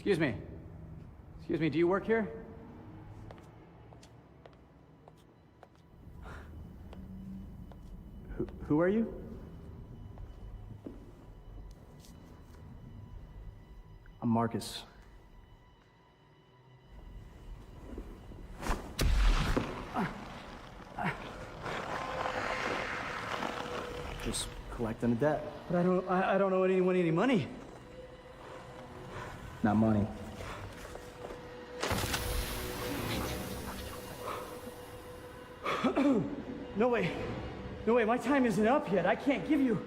Excuse me. Excuse me, do you work here? Who are you? I'm Marcus. Just collecting a debt. But I don't owe anyone any money. Not money. No way. No way, my time isn't up yet. I can't give you.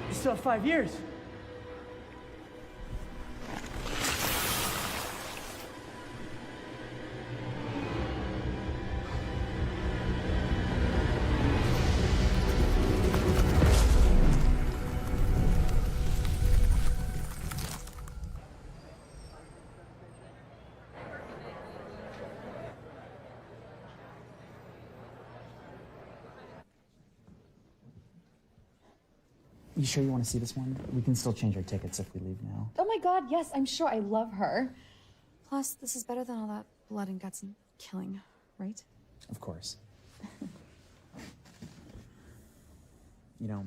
You still have 5 years. You sure you want to see this one? We can still change our tickets if we leave now. Oh my god, yes, I'm sure. I love her. Plus, this is better than all that blood and guts and killing, right? Of course. You know,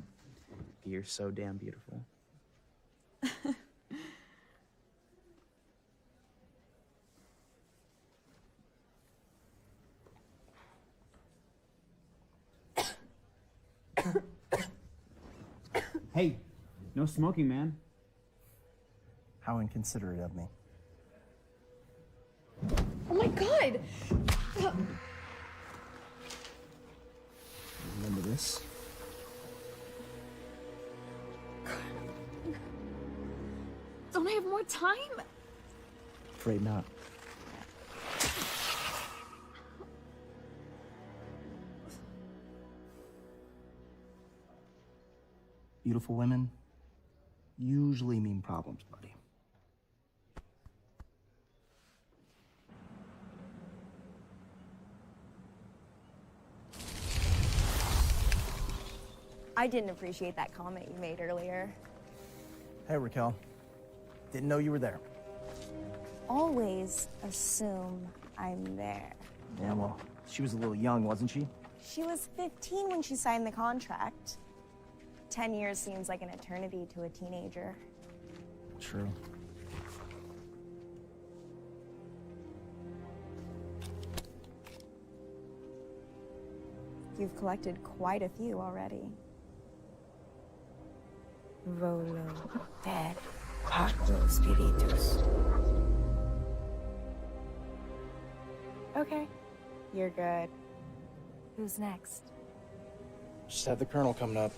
you're so damn beautiful. Hey, no smoking, man. How inconsiderate of me. Oh my god! Remember this? Don't I have more time? Afraid not. Beautiful women usually mean problems, buddy. I didn't appreciate that comment you made earlier. Hey, Raquel. Didn't know you were there. Always assume I'm there. Yeah, well, she was a little young, wasn't she? She was 15 when she signed the contract. 10 years seems like an eternity to a teenager. True. You've collected quite a few already. Volo, dead, cuatro spiritus. Okay, you're good. Who's next? Just had the Colonel coming up.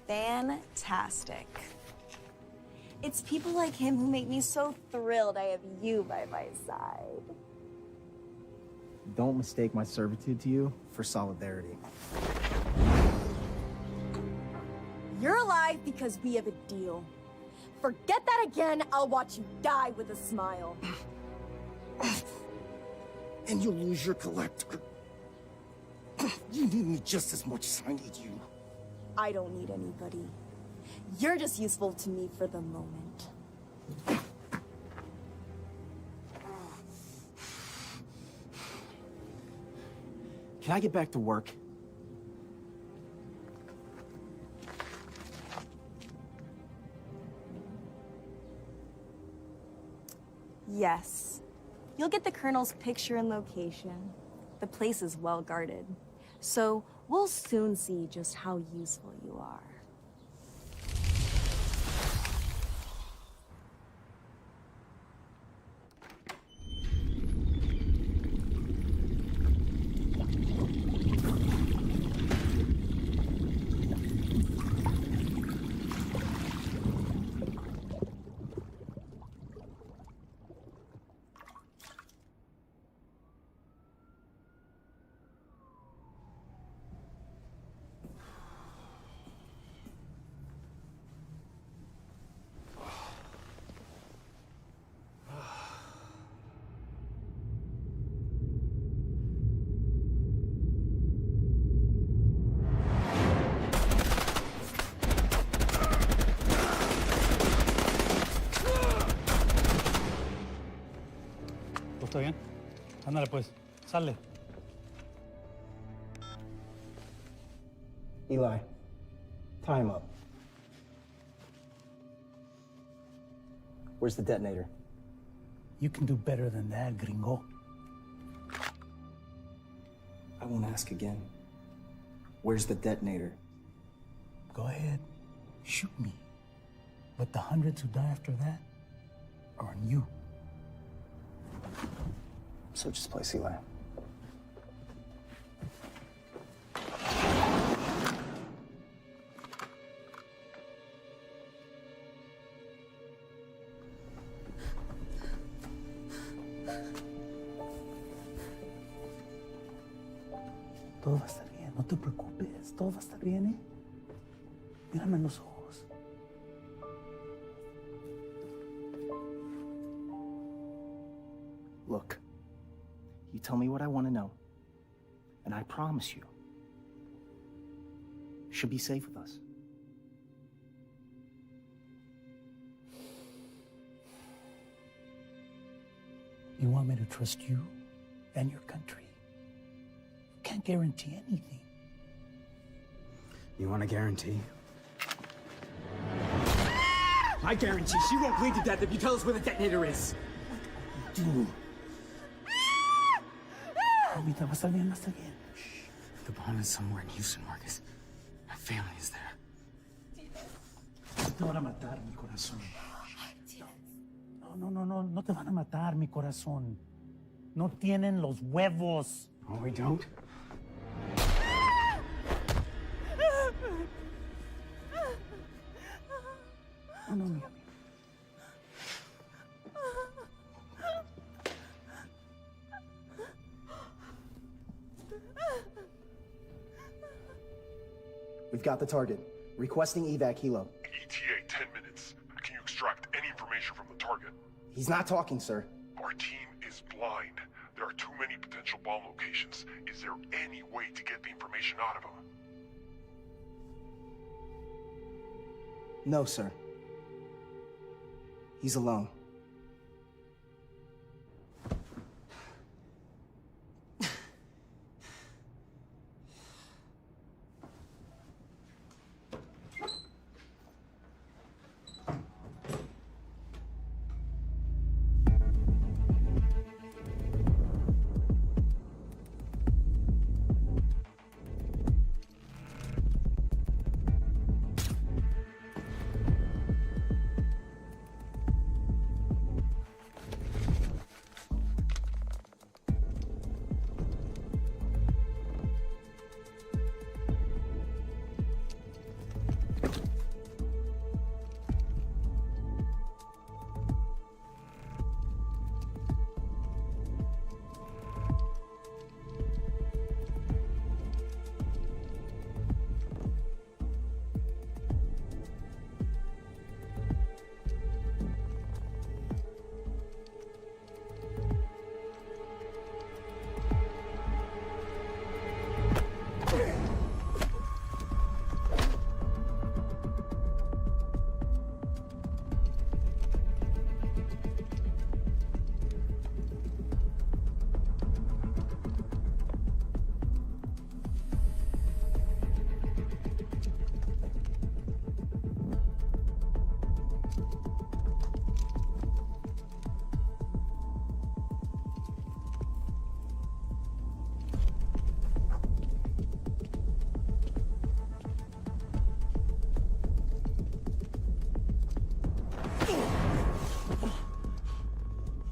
Fantastic. It's people like him who make me so thrilled I have you by my side. Don't mistake my servitude to you for solidarity. You're alive because we have a deal. Forget that again, I'll watch you die with a smile. And you'll lose your collector. You need me just as much as I need you. I don't need anybody. You're just useful to me for the moment. Can I get back to work? Yes. You'll get the Colonel's picture and location. The place is well guarded. So we'll soon see just how useful you are. ¿Está bien? Ándale pues, sale. Eli, time up. Where's the detonator? You can do better than that, gringo. I won't ask again. Where's the detonator? Go ahead, shoot me. But the hundreds who die after that are on you. Search this place, Eli. Todo va a estar bien, no te preocupes, todo va a estar bien, ¿eh? Mírame en los ojos. Look, you tell me what I want to know, and I promise you, she'll be safe with us. You want me to trust you and your country? You can't guarantee anything. You want a guarantee? I guarantee she won't bleed to death if you tell us where the detonator is. Dude. Ahorita va a estar bien, va a estar bien. The bomb is somewhere in Houston, Marcus. My family is there. No te van a matar, mi corazón. No te van a matar, mi corazón. No tienen los huevos. Oh, we don't? No, mira. We've got the target. Requesting evac helo. ETA 10 minutes. Can you extract any information from the target? He's not talking, sir. Our team is blind. There are too many potential bomb locations. Is there any way to get the information out of him? No, sir. He's alone.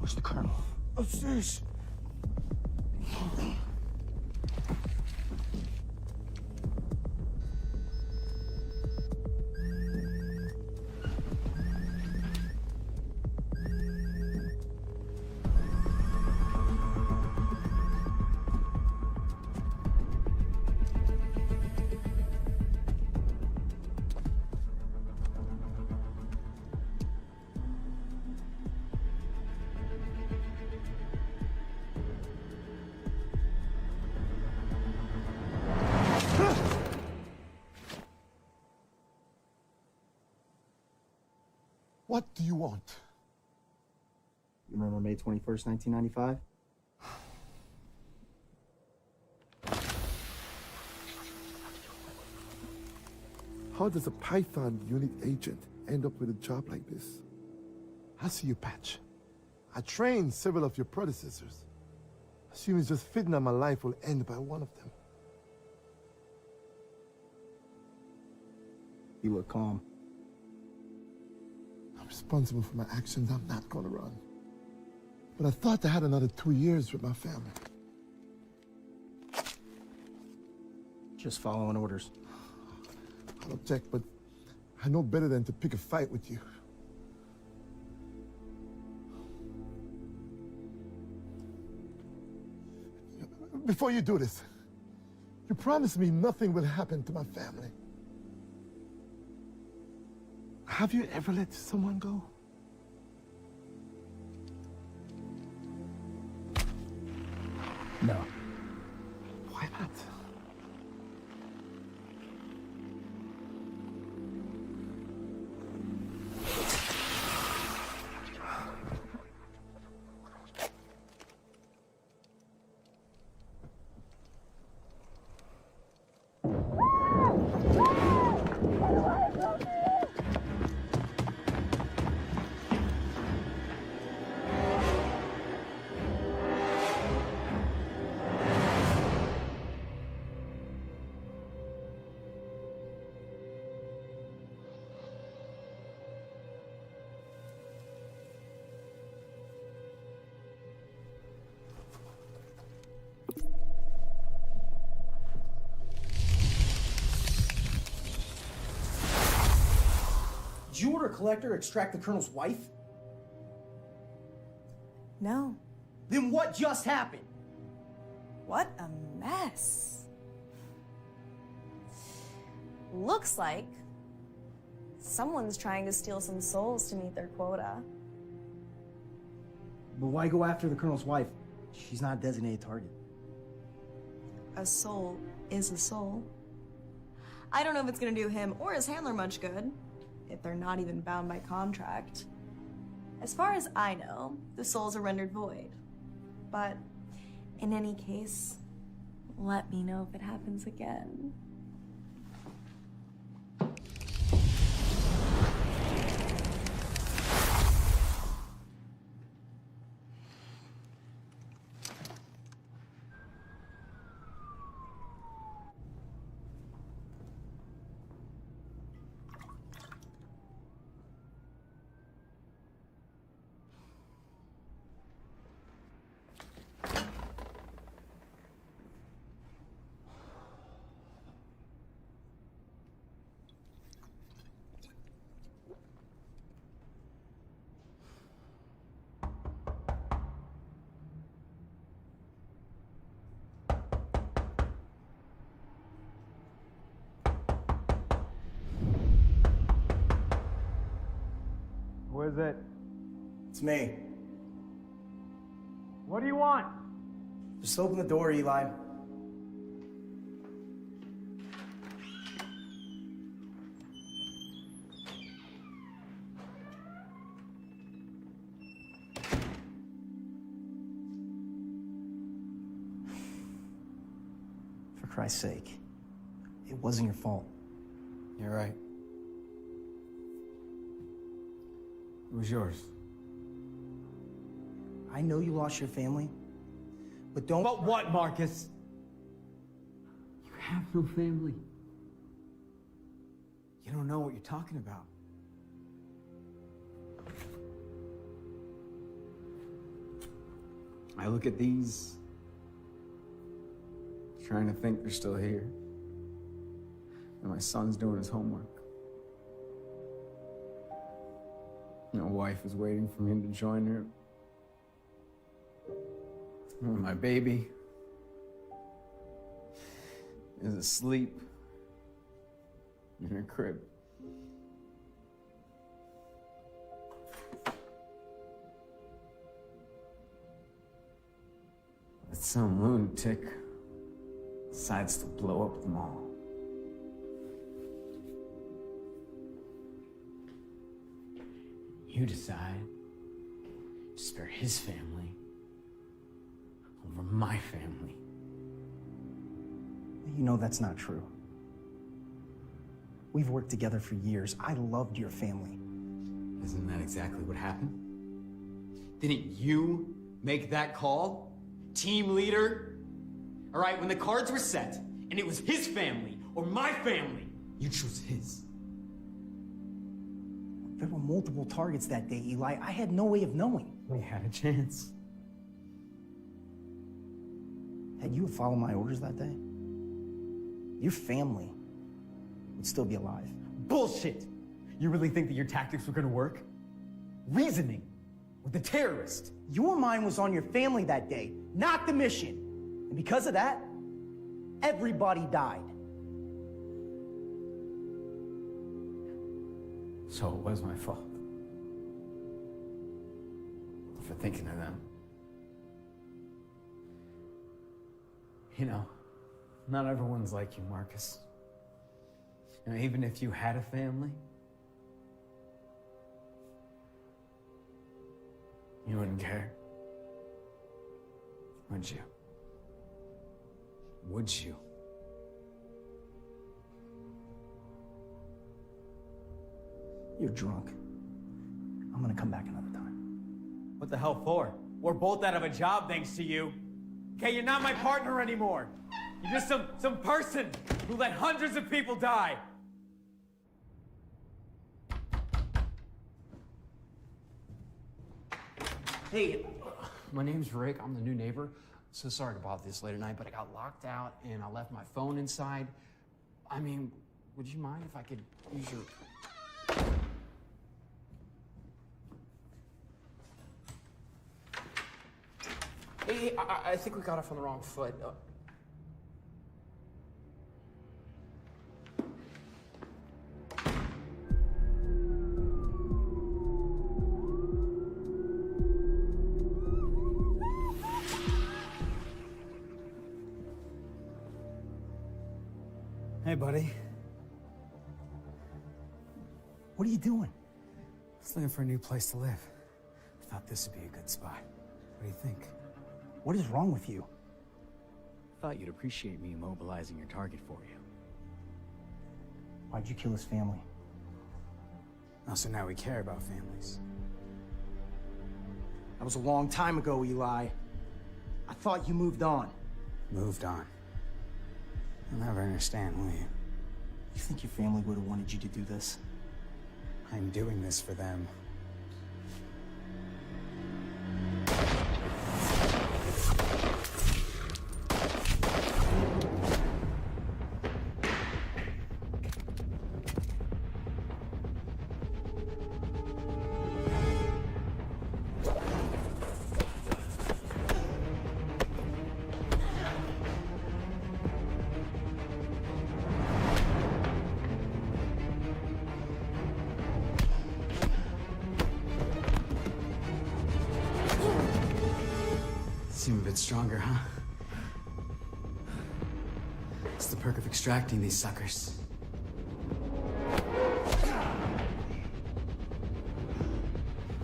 Where's the colonel? Upstairs. What do you want? Remember May 21st, 1995? How does a Python unit agent end up with a job like this? I see your patch. I trained several of your predecessors. Assuming just fitting that my life will end by one of them. You look calm. I'm responsible for my actions. I'm not gonna run. But I thought I had another 2 years with my family. Just following orders. I'll object, but I know better than to pick a fight with you. Before you do this, you promise me nothing will happen to my family. Have you ever let someone go? No. Why not? Did you order a collector to extract the Colonel's wife? No. Then what just happened? What a mess. Looks like someone's trying to steal some souls to meet their quota. But why go after the Colonel's wife? She's not a designated target. A soul is a soul. I don't know if it's gonna do him or his handler much good, if they're not even bound by contract. As far as I know, the souls are rendered void. But in any case, let me know if it happens again. Who is it? It's me. What do you want? Just open the door, Eli. For Christ's sake, it wasn't your fault. You're right. It was yours. I know you lost your family, but don't... But what, Marcus? You have no family. You don't know what you're talking about. I look at these, trying to think they're still here. And my son's doing his homework. My wife is waiting for me to join her. And my baby is asleep in her crib. But some lunatic decides to blow up the mall. You decide. to spare his family over my family. You know that's not true. We've worked together for years. I loved your family. Isn't that exactly what happened? Didn't you make that call? Team leader? All right, when the cards were set, and it was his family or my family, you chose his. There were multiple targets that day, Eli. I had no way of knowing. We had a chance. Had you followed my orders that day, your family would still be alive. Bullshit! You really think that your tactics were gonna work? Reasoning with the terrorist. Your mind was on your family that day, not the mission. And because of that, everybody died. So it was my fault for thinking of them. You know, not everyone's like you, Marcus. You know, even if you had a family, you wouldn't care. Would you? Would you? You're drunk. I'm gonna come back another time. What the hell for? We're both out of a job thanks to you. Okay, you're not my partner anymore. You're just some person who let hundreds of people die. Hey, my name's Rick. I'm the new neighbor. So sorry about this late at night, but I got locked out and I left my phone inside. I mean, would you mind if I could use your... Hey, I think we got off on the wrong foot. Hey, buddy. What are you doing? I was looking for a new place to live. I thought this would be a good spot. What do you think? What is wrong with you? Thought you'd appreciate me immobilizing your target for you. Why'd you kill his family? Oh, so now we care about families. That was a long time ago, Eli. I thought you moved on. Moved on. You'll never understand, will you? You think your family would have wanted you to do this? I'm doing this for them. Seem a bit stronger, huh? It's the perk of extracting these suckers.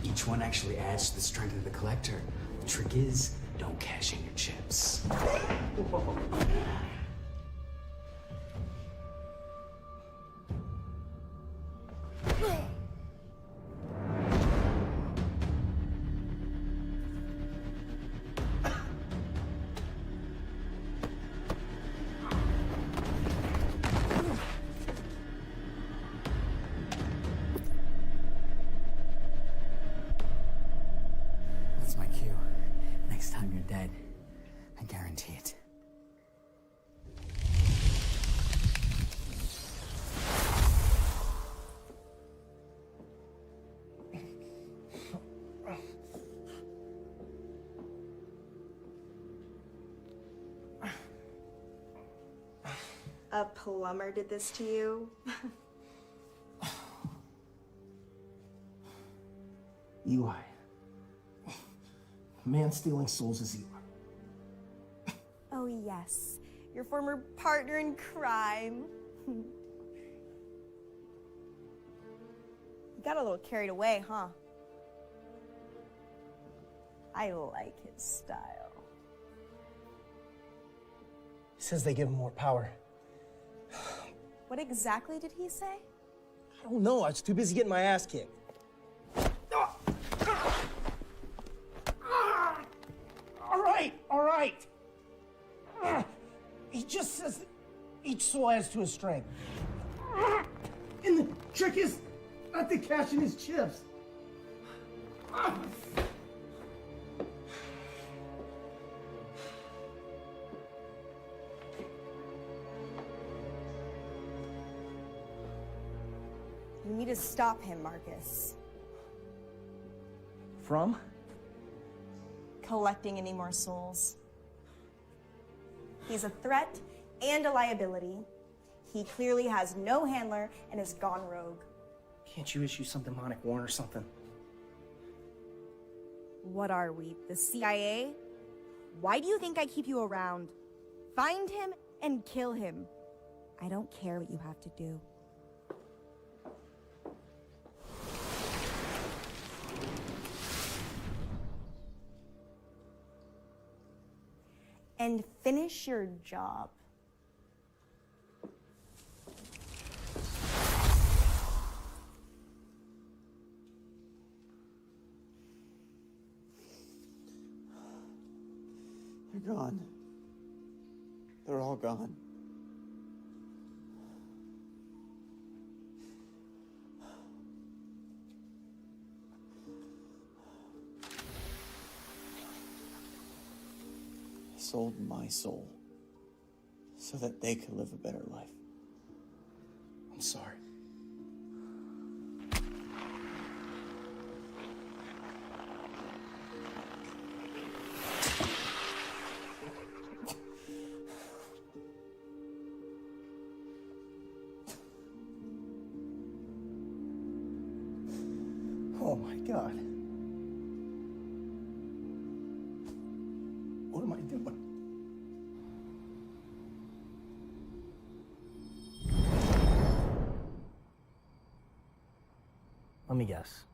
Each one actually adds to the strength of the collector. The trick is, don't cash in your chips. That's my cue. Next time you're dead, I guarantee it. A plumber did this to you? Eli. Man stealing souls is Eli. Oh, yes. Your former partner in crime. You got a little carried away, huh? I like his style. He says they give him more power. What exactly did he say? I don't know. I was too busy getting my ass kicked. All right. He just says that each soul adds to his strength. And the trick is not to cash in his chips. You need to stop him, Marcus. From? Collecting any more souls. He's a threat and a liability. He clearly has no handler and has gone rogue. Can't you issue some demonic warrant or something? What are we, the CIA? Why do you think I keep you around? Find him and kill him. I don't care what you have to do. And finish your job. They're gone. They're all gone. I sold my soul so that they could live a better life. I'm sorry. Oh my God. What am I doing? Let me guess.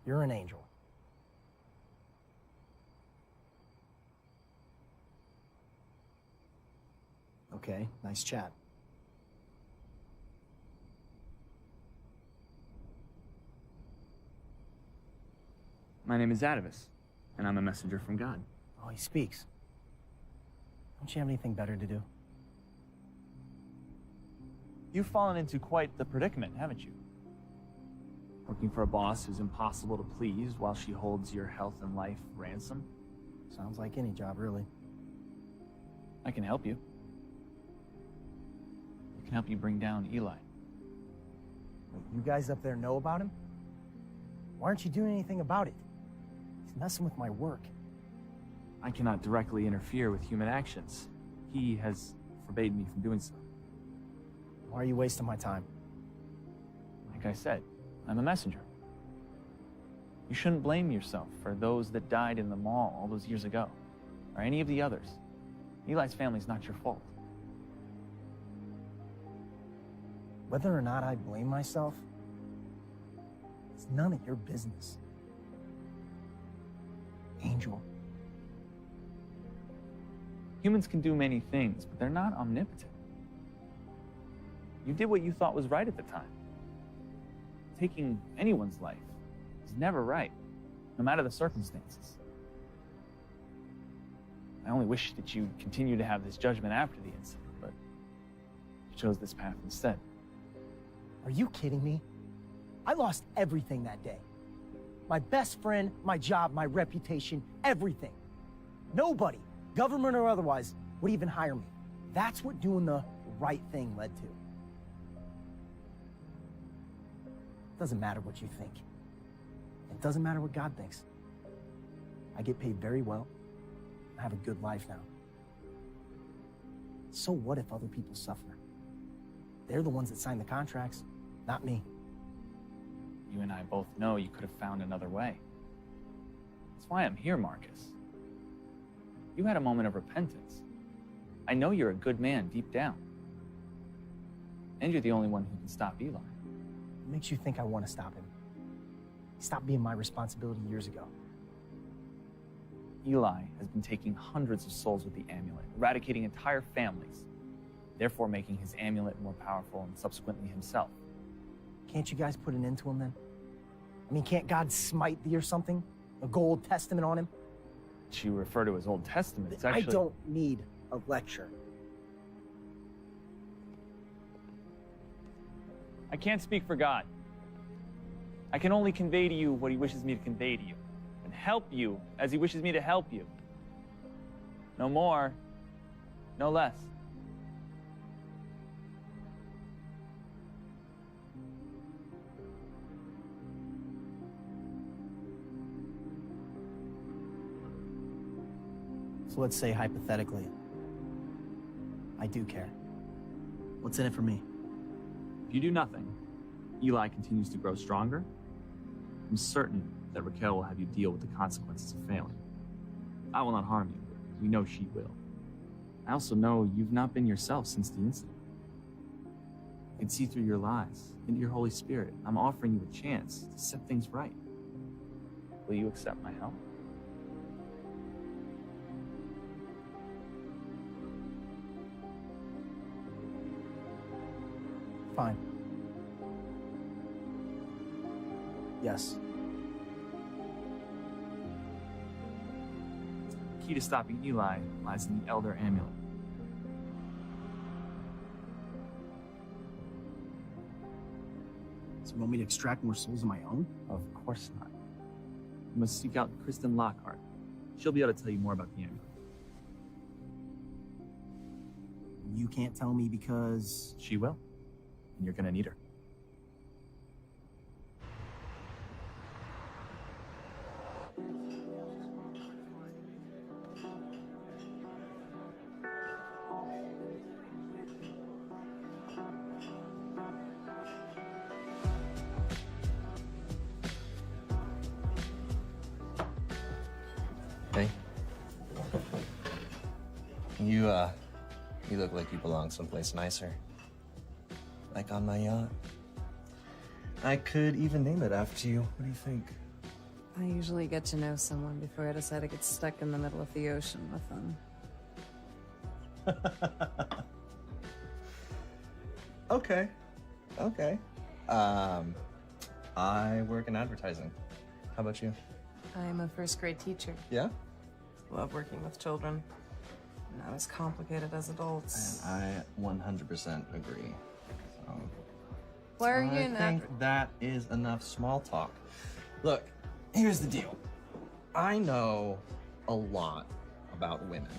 You're an angel. Okay, nice chat. My name is Atavus, and I'm a messenger from God. Oh, he speaks. Don't you have anything better to do? You've fallen into quite the predicament, haven't you? Working for a boss who's impossible to please while she holds your health and life ransom? Sounds like any job, really. I can help you. I can help you bring down Eli. Wait, you guys up there know about him? Why aren't you doing anything about it? He's messing with my work. I cannot directly interfere with human actions. He has forbade me from doing so. Why are you wasting my time? Like I said, I'm a messenger. You shouldn't blame yourself for those that died in the mall all those years ago, or any of the others. Eli's family's not your fault. Whether or not I blame myself, it's none of your business. Angel. Humans can do many things, but they're not omnipotent. You did what you thought was right at the time. Taking anyone's life is never right, no matter the circumstances. I only wish that you continued to have this judgment after the incident, but you chose this path instead. Are you kidding me? I lost everything that day. My best friend, my job, my reputation, everything. Nobody, government or otherwise, would even hire me. That's what doing the right thing led to. It doesn't matter what you think. It doesn't matter what God thinks. I get paid very well. I have a good life now. So what if other people suffer? They're the ones that sign the contracts, not me. You and I both know you could have found another way. That's why I'm here, Marcus. You had a moment of repentance. I know you're a good man deep down. And you're the only one who can stop Eli. What makes you think I want to stop him? He stopped being my responsibility years ago. Eli has been taking hundreds of souls with the amulet, eradicating entire families, therefore making his amulet more powerful and subsequently himself. Can't you guys put an end to him then? I mean, can't God smite thee or something? A gold testament on him? You refer to as Old Testament. It's actually... I don't need a lecture. I can't speak for God. I can only convey to you what he wishes me to convey to you, and help you as he wishes me to help you. No more, no less. So let's say hypothetically, I do care. What's in it for me? If you do nothing, Eli continues to grow stronger. I'm certain that Raquel will have you deal with the consequences of failing. I will not harm you. We know she will. I also know you've not been yourself since the incident. I can see through your lies, into your Holy Spirit. I'm offering you a chance to set things right. Will you accept my help? Fine. Yes. The key to stopping Eli lies in the Elder Amulet. So you want me to extract more souls of my own? Of course not. You must seek out Kristen Lockhart. She'll be able to tell you more about the amulet. You can't tell me because... She will. And you're gonna need her. Hey. You look like you belong someplace nicer. Like on my yacht. I could even name it after you. What do you think? I usually get to know someone before I decide to get stuck in the middle of the ocean with them. Okay. I work in advertising. How about you? I'm a first grade teacher. Yeah? Love working with children. Not as complicated as adults. And I 100% agree. Why are you I think that is enough small talk. Look, here's the deal. I know a lot about women.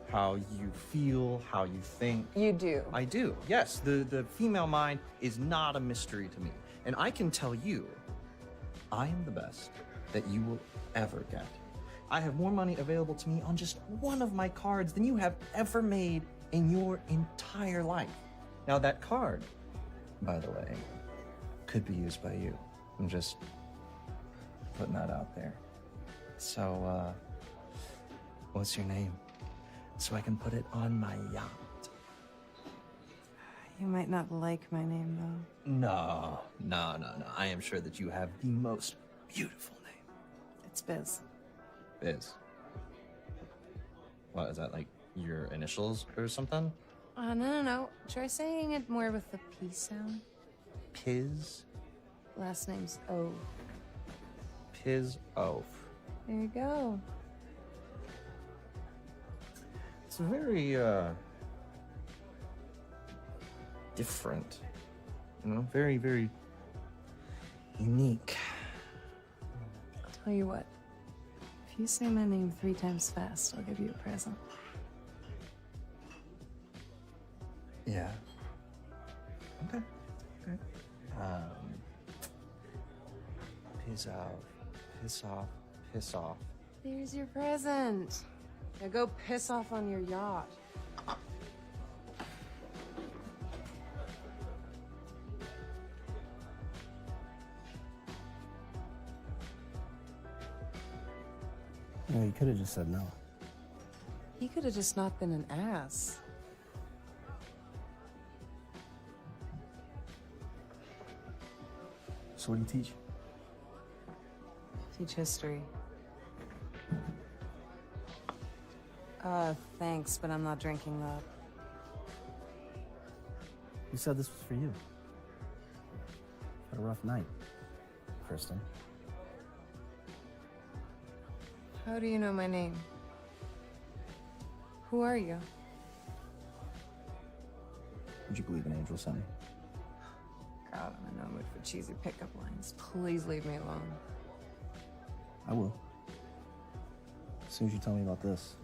How you feel, how you think. You do? I do, yes. The female mind is not a mystery to me. And I can tell you, I am the best that you will ever get. I have more money available to me on just one of my cards than you have ever made in your entire life. Now that card, by the way, could be used by you. I'm just putting that out there. So, what's your name? So I can put it on my yacht. You might not like my name, though. No. I am sure that you have the most beautiful name. It's Biz. Biz. What, is that like your initials or something? No. Try saying it more with the P sound. Piz? Last name's O. Piz Oaf. There you go. It's very, different. You know, very, very unique. I'll tell you what. If you say my name 3 times fast, I'll give you a present. Yeah. Okay. Piss out. Piss off. Piss off. There's your present. Now go piss off on your yacht. No, you could have just said no. He could have just not been an ass. So what do you teach? Teach history. Thanks, but I'm not drinking that. You said this was for you. Had a rough night, Kristen. How do you know my name? Who are you? Would you believe an angel sent me? God, I'm in no mood for cheesy pickup lines. Please leave me alone. I will. As soon as you tell me about this.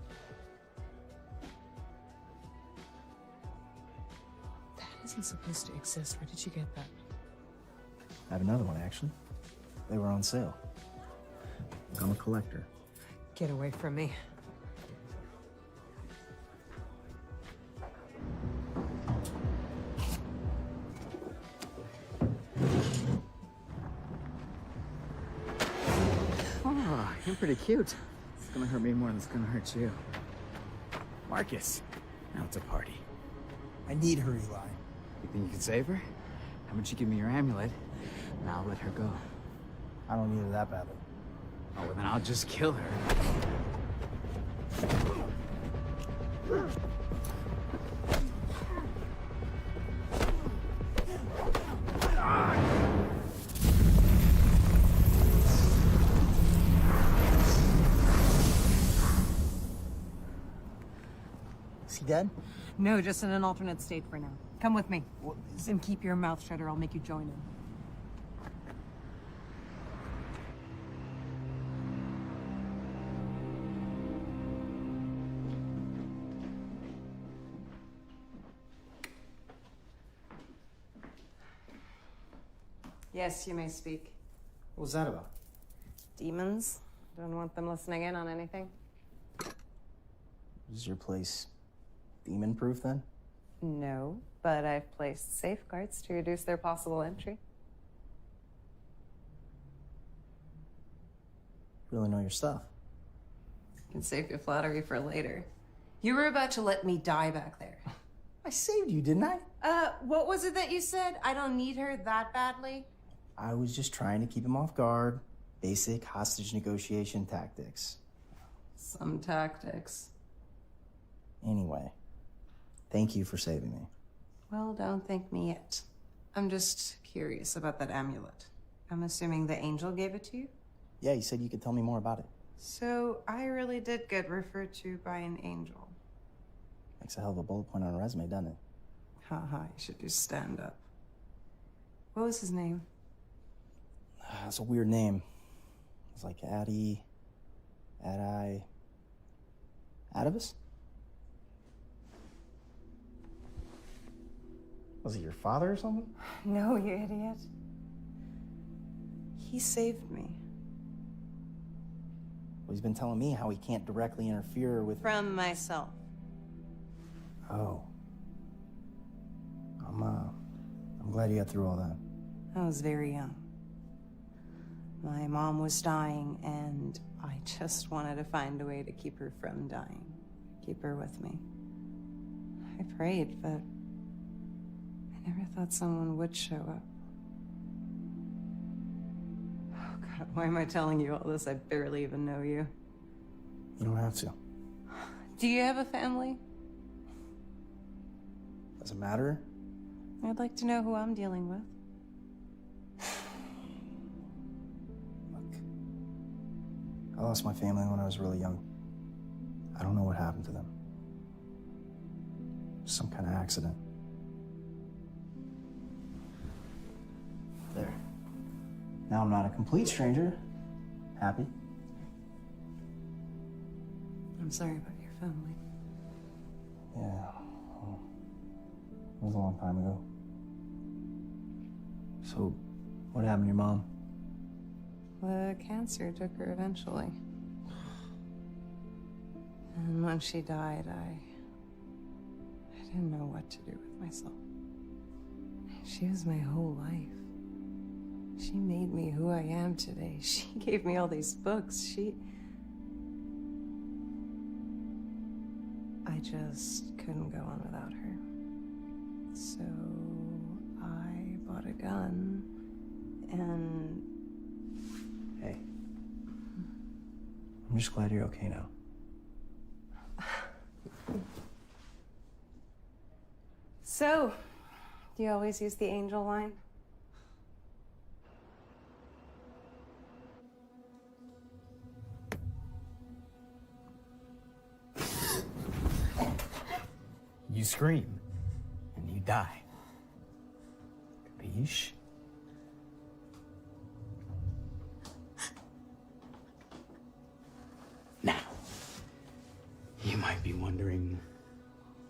That isn't supposed to exist. Where did you get that? I have another one, actually. They were on sale. I'm a collector. Get away from me. Oh, you're pretty cute. It's gonna hurt me more than it's gonna hurt you. Marcus, now it's a party. I need her, Eli. You think you can save her? How about you give me your amulet, and I'll let her go. I don't need it that badly. Oh, well, then I'll just kill her. Is he dead? No, just in an alternate state for now. Come with me. And keep your mouth shut or I'll make you join in. Yes, you may speak. What was that about? Demons? Don't want them listening in on anything. Is your place demon-proof then? No, but I've placed safeguards to reduce their possible entry. You really know your stuff. Can save your flattery for later. You were about to let me die back there. I saved you, didn't I? What was it that you said? I don't need her that badly? I was just trying to keep him off guard. Basic hostage negotiation tactics. Some tactics. Anyway, thank you for saving me. Well, don't thank me yet. I'm just curious about that amulet. I'm assuming the angel gave it to you? Yeah, you said you could tell me more about it. So I really did get referred to by an angel. Makes a hell of a bullet point on a resume, doesn't it? Haha, you should do stand-up. What was his name? It's a weird name. It's like Adivus? Was it your father or something? No, you idiot. He saved me. Well, he's been telling me how he can't directly interfere with... From myself. Oh. I'm glad you got through all that. I was very young. My mom was dying, and I just wanted to find a way to keep her from dying. Keep her with me. I prayed, but I never thought someone would show up. Oh, God, why am I telling you all this? I barely even know you. You don't have to. Do you have a family? Does it matter? I'd like to know who I'm dealing with. I lost my family when I was really young. I don't know what happened to them. Some kind of accident. There. Now I'm not a complete stranger. Happy? I'm sorry about your family. Yeah. Well, it was a long time ago. So, what happened to your mom? The cancer took her eventually. And when she died, I didn't know what to do with myself. She was my whole life. She made me who I am today. She gave me all these books. I just couldn't go on without her. So I bought a gun and... Hey. I'm just glad you're okay now. So, do you always use the angel line? You scream, and you die. Capiche? Now, you might be wondering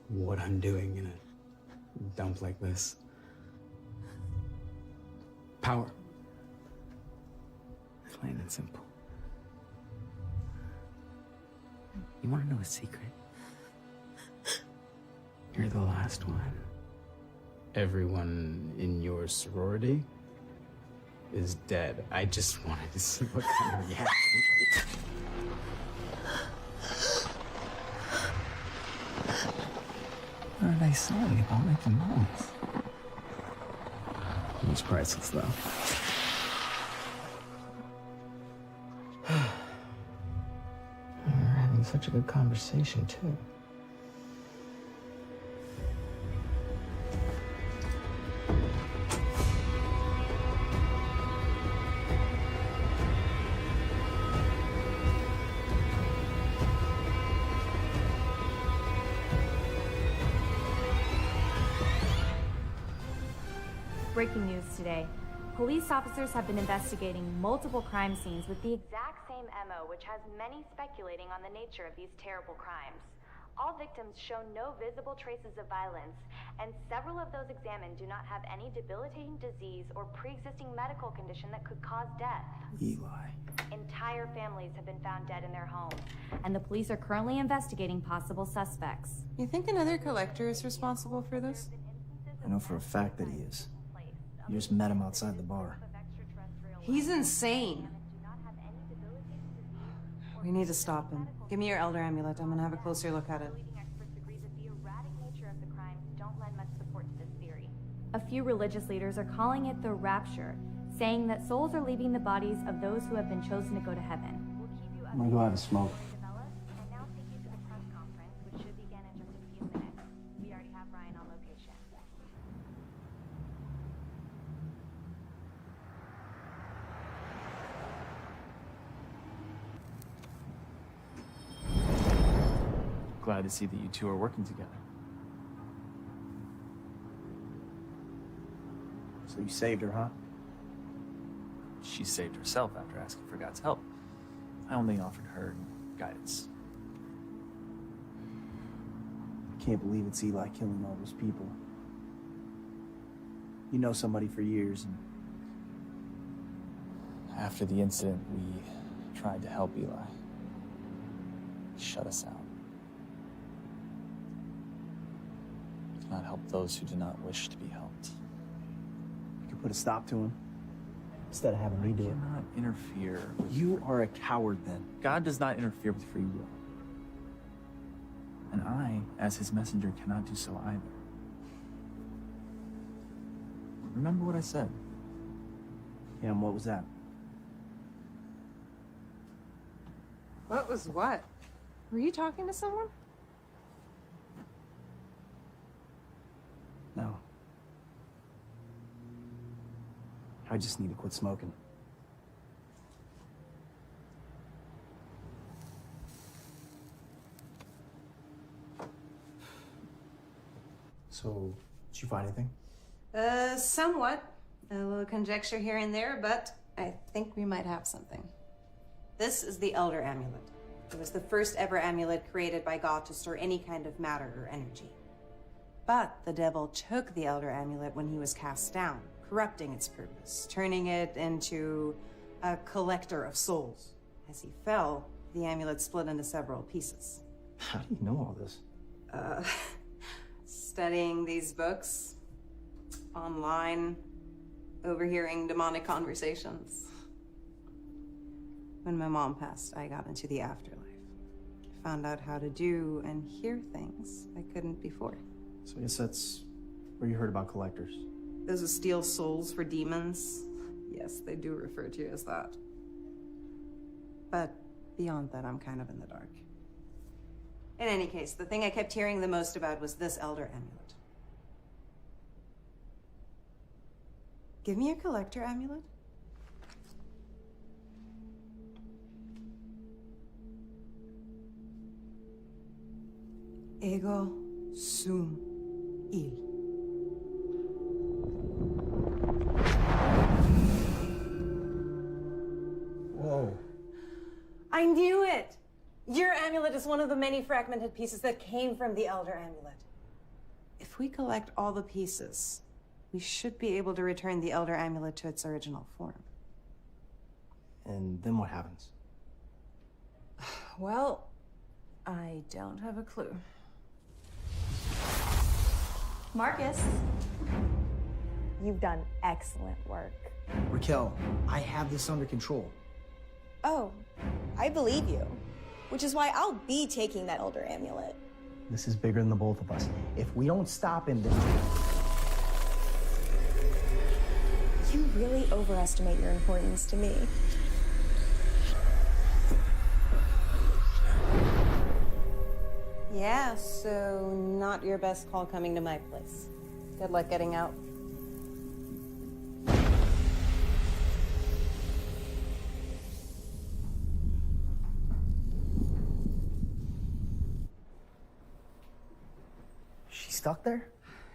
what I'm doing in a dump like this. Power. Plain and simple. You want to know a secret? You're the last one. Everyone in your sorority is dead. I just wanted to see what kind of reaction. What did I say about making noise? It was priceless, though. We're having such a good conversation, too. Breaking news today. Police officers have been investigating multiple crime scenes with the exact same MO, which has many speculating on the nature of these terrible crimes. All victims show no visible traces of violence, and several of those examined do not have any debilitating disease or pre-existing medical condition that could cause death. Eli. Entire families have been found dead in their homes, and the police are currently investigating possible suspects. You think another collector is responsible for this? I know for a fact that he is. You just met him outside the bar. He's insane. We need to stop him. Give me your elder amulet. I'm gonna have a closer look at it. A few religious leaders are calling it the rapture, saying that souls are leaving the bodies of those who have been chosen to go to heaven. I'm gonna go have a smoke. Glad to see that you two are working together. So you saved her, huh? She saved herself after asking for God's help. I only offered her guidance. I can't believe it's Eli killing all those people. You know somebody for years, and After the incident, we tried to help Eli. He shut us out. We cannot help those who do not wish to be helped. you could put a stop to him instead of having me do it. Do not interfere. You are a coward, then. God does not interfere with free will. And I, as his messenger, cannot do so either. Remember what I said. Yeah, and what was that? What was what? Were you talking to someone? No. I just need to quit smoking. So, did you find anything? Somewhat. A little conjecture here and there, but I think we might have something. This is the Elder Amulet. It was the first ever amulet created by God to store any kind of matter or energy. But the devil took the Elder Amulet when he was cast down, corrupting its purpose, turning it into a collector of souls. As he fell, the amulet split into several pieces. How do you know all this? Studying these books, online, overhearing demonic conversations. When my mom passed, I got into the afterlife. Found out how to do and hear things I couldn't before. So I guess that's where you heard about collectors. Those who steal souls for demons. Yes, they do refer to you as that. But beyond that, I'm kind of in the dark. In any case, the thing I kept hearing the most about was this Elder Amulet. Give me your collector amulet. Ego sum il. Whoa. I knew it! Your amulet is one of the many fragmented pieces that came from the Elder Amulet. If we collect all the pieces, we should be able to return the Elder Amulet to its original form. And then what happens? Well, I don't have a clue. Marcus. You've done excellent work. Raquel, I have this under control. Oh, I believe you. Which is why I'll be taking that Elder Amulet. This is bigger than the both of us. If we don't stop him, then... You really overestimate your importance to me. Yeah, so not your best call coming to my place. Good luck getting out. She's stuck there?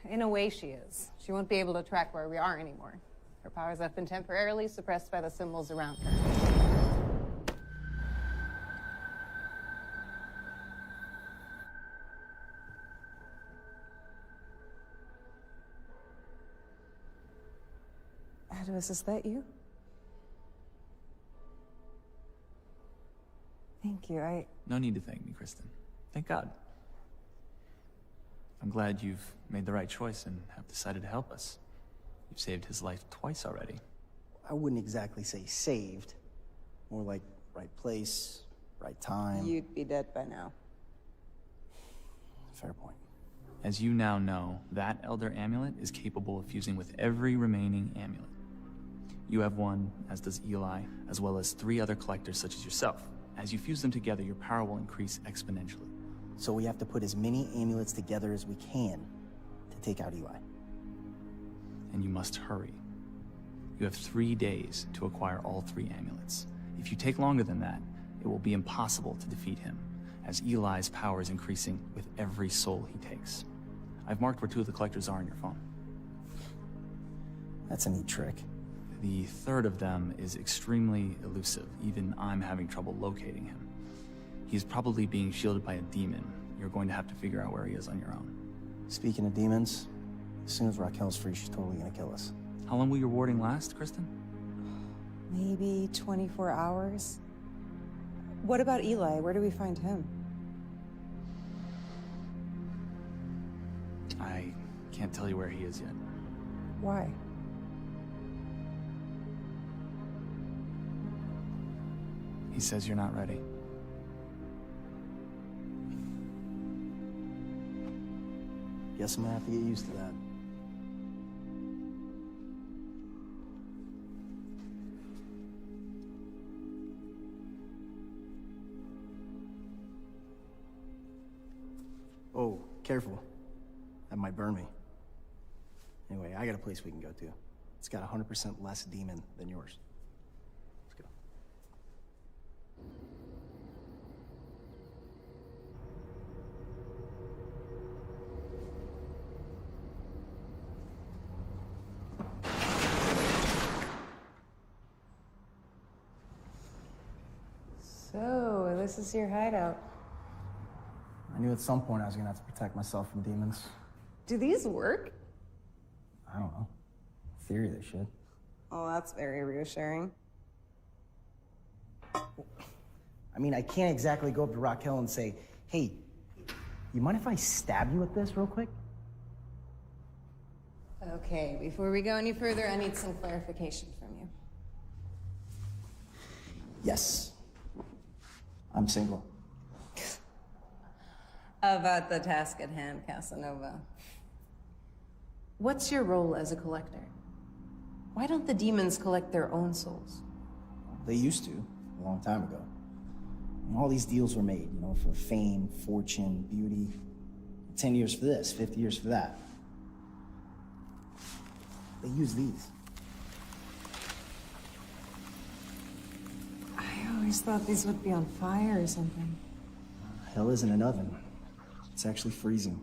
In a way, she is. She won't be able to track where we are anymore. Her powers have been temporarily suppressed by the symbols around her. Advis, is that you? Thank you, No need to thank me, Kristen. Thank God. I'm glad you've made the right choice and have decided to help us. You've saved his life twice already. I wouldn't exactly say saved. More like right place, right time. You'd be dead by now. Fair point. As you now know, that Elder Amulet is capable of fusing with every remaining amulet. You have one, as does Eli, as well as 3 other collectors such as yourself. As you fuse them together, your power will increase exponentially. So we have to put as many amulets together as we can to take out Eli. And you must hurry. You have 3 days to acquire all 3 amulets. If you take longer than that, it will be impossible to defeat him, as Eli's power is increasing with every soul he takes. I've marked where 2 of the collectors are on your phone. That's a neat trick. The third of them is extremely elusive. Even I'm having trouble locating him. He's probably being shielded by a demon. You're going to have to figure out where he is on your own. Speaking of demons, as soon as Raquel's free, she's totally gonna kill us. How long will your warding last, Kristen? Maybe 24 hours. What about Eli? Where do we find him? I can't tell you where he is yet. Why? He says you're not ready. Guess I'm gonna have to get used to that. Oh, careful. That might burn me. Anyway, I got a place we can go to. It's got 100% less demon than yours. Let's go. So, this is your hideout. I knew at some point I was gonna have to protect myself from demons. Do these work? I don't know. In theory, they should. Oh, that's very reassuring. I mean, I can't exactly go up to Raquel and say, hey, you mind if I stab you with this real quick? Okay, before we go any further, I need some clarification from you. Yes. I'm single. About the task at hand, Casanova. What's your role as a collector? Why don't the demons collect their own souls? They used to, a long time ago. And all these deals were made, you know, for fame, fortune, beauty. 10 years for this, 50 years for that. They use these. always thought these would be on fire or something. Hell isn't an oven. It's actually freezing.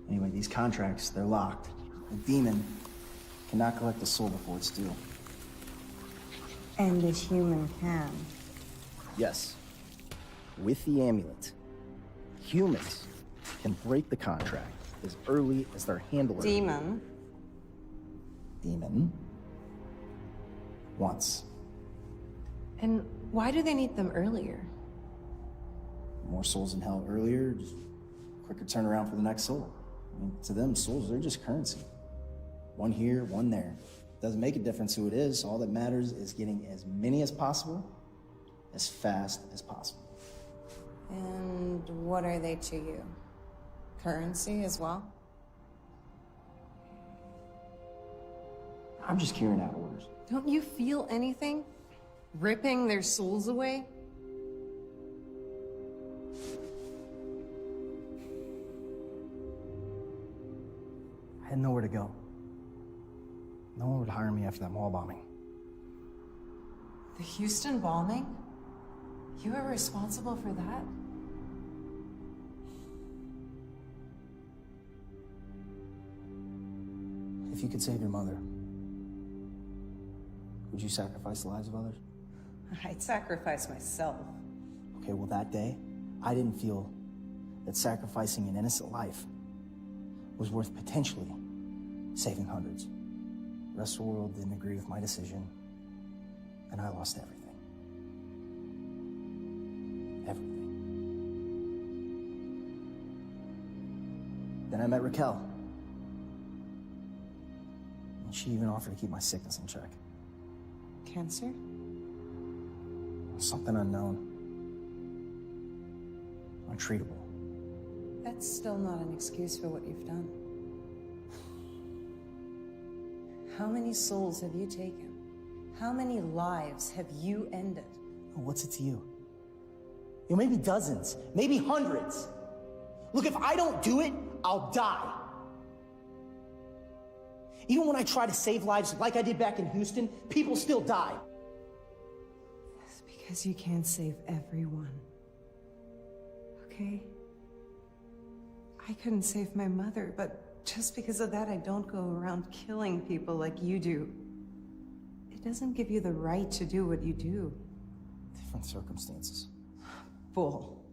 Anyway, these contracts, they're locked. A demon cannot collect a soul before it's due. And a human can. Yes. With the amulet, humans can break the contract as early as their handler. Demon. Demon. Once. And why do they need them earlier? More souls in hell earlier, just quicker turnaround for the next soul. I mean, to them, souls, they're just currency. One here, one there. Doesn't make a difference who it is. All that matters is getting as many as possible, as fast as possible. And what are they to you? Currency as well? I'm just carrying out orders. Don't you feel anything? Ripping their souls away? I had nowhere to go. No one would hire me after that mall bombing. The Houston bombing? You were responsible for that? If you could save your mother, would you sacrifice the lives of others? I'd sacrifice myself. Okay, well, that day, I didn't feel that sacrificing an innocent life was worth potentially saving hundreds. The rest of the world didn't agree with my decision, and I lost everything. Everything. Then I met Raquel. And she even offered to keep my sickness in check. Cancer? Something unknown. Untreatable. That's still not an excuse for what you've done. How many souls have you taken? How many lives have you ended? Oh, what's it to you? You know, maybe dozens, maybe hundreds. Look, if I don't do it, I'll die. Even when I try to save lives like I did back in Houston, people still die. It's because you can't save everyone. Okay? I couldn't save my mother, but just because of that, I don't go around killing people like you do. It doesn't give you the right to do what you do. Different circumstances. Bull.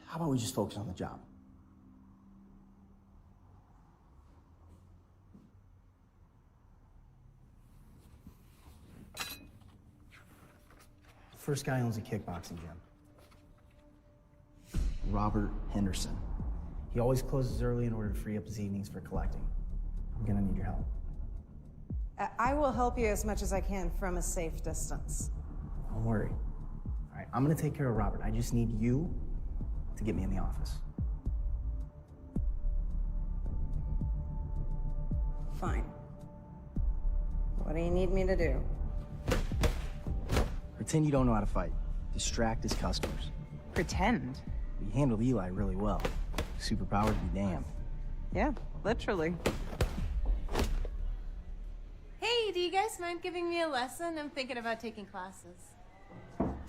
How about we just focus on the job? First guy owns a kickboxing gym. Robert Henderson. He always closes early in order to free up his evenings for collecting. I'm gonna need your help. I will help you as much as I can from a safe distance. Don't worry. All right, I'm gonna take care of Robert. I just need you to get me in the office. Fine. What do you need me to do? Pretend you don't know how to fight. Distract his customers. Pretend? You handled Eli really well. Superpower to be damned. Yeah, literally. Hey, do you guys mind giving me a lesson? I'm thinking about taking classes.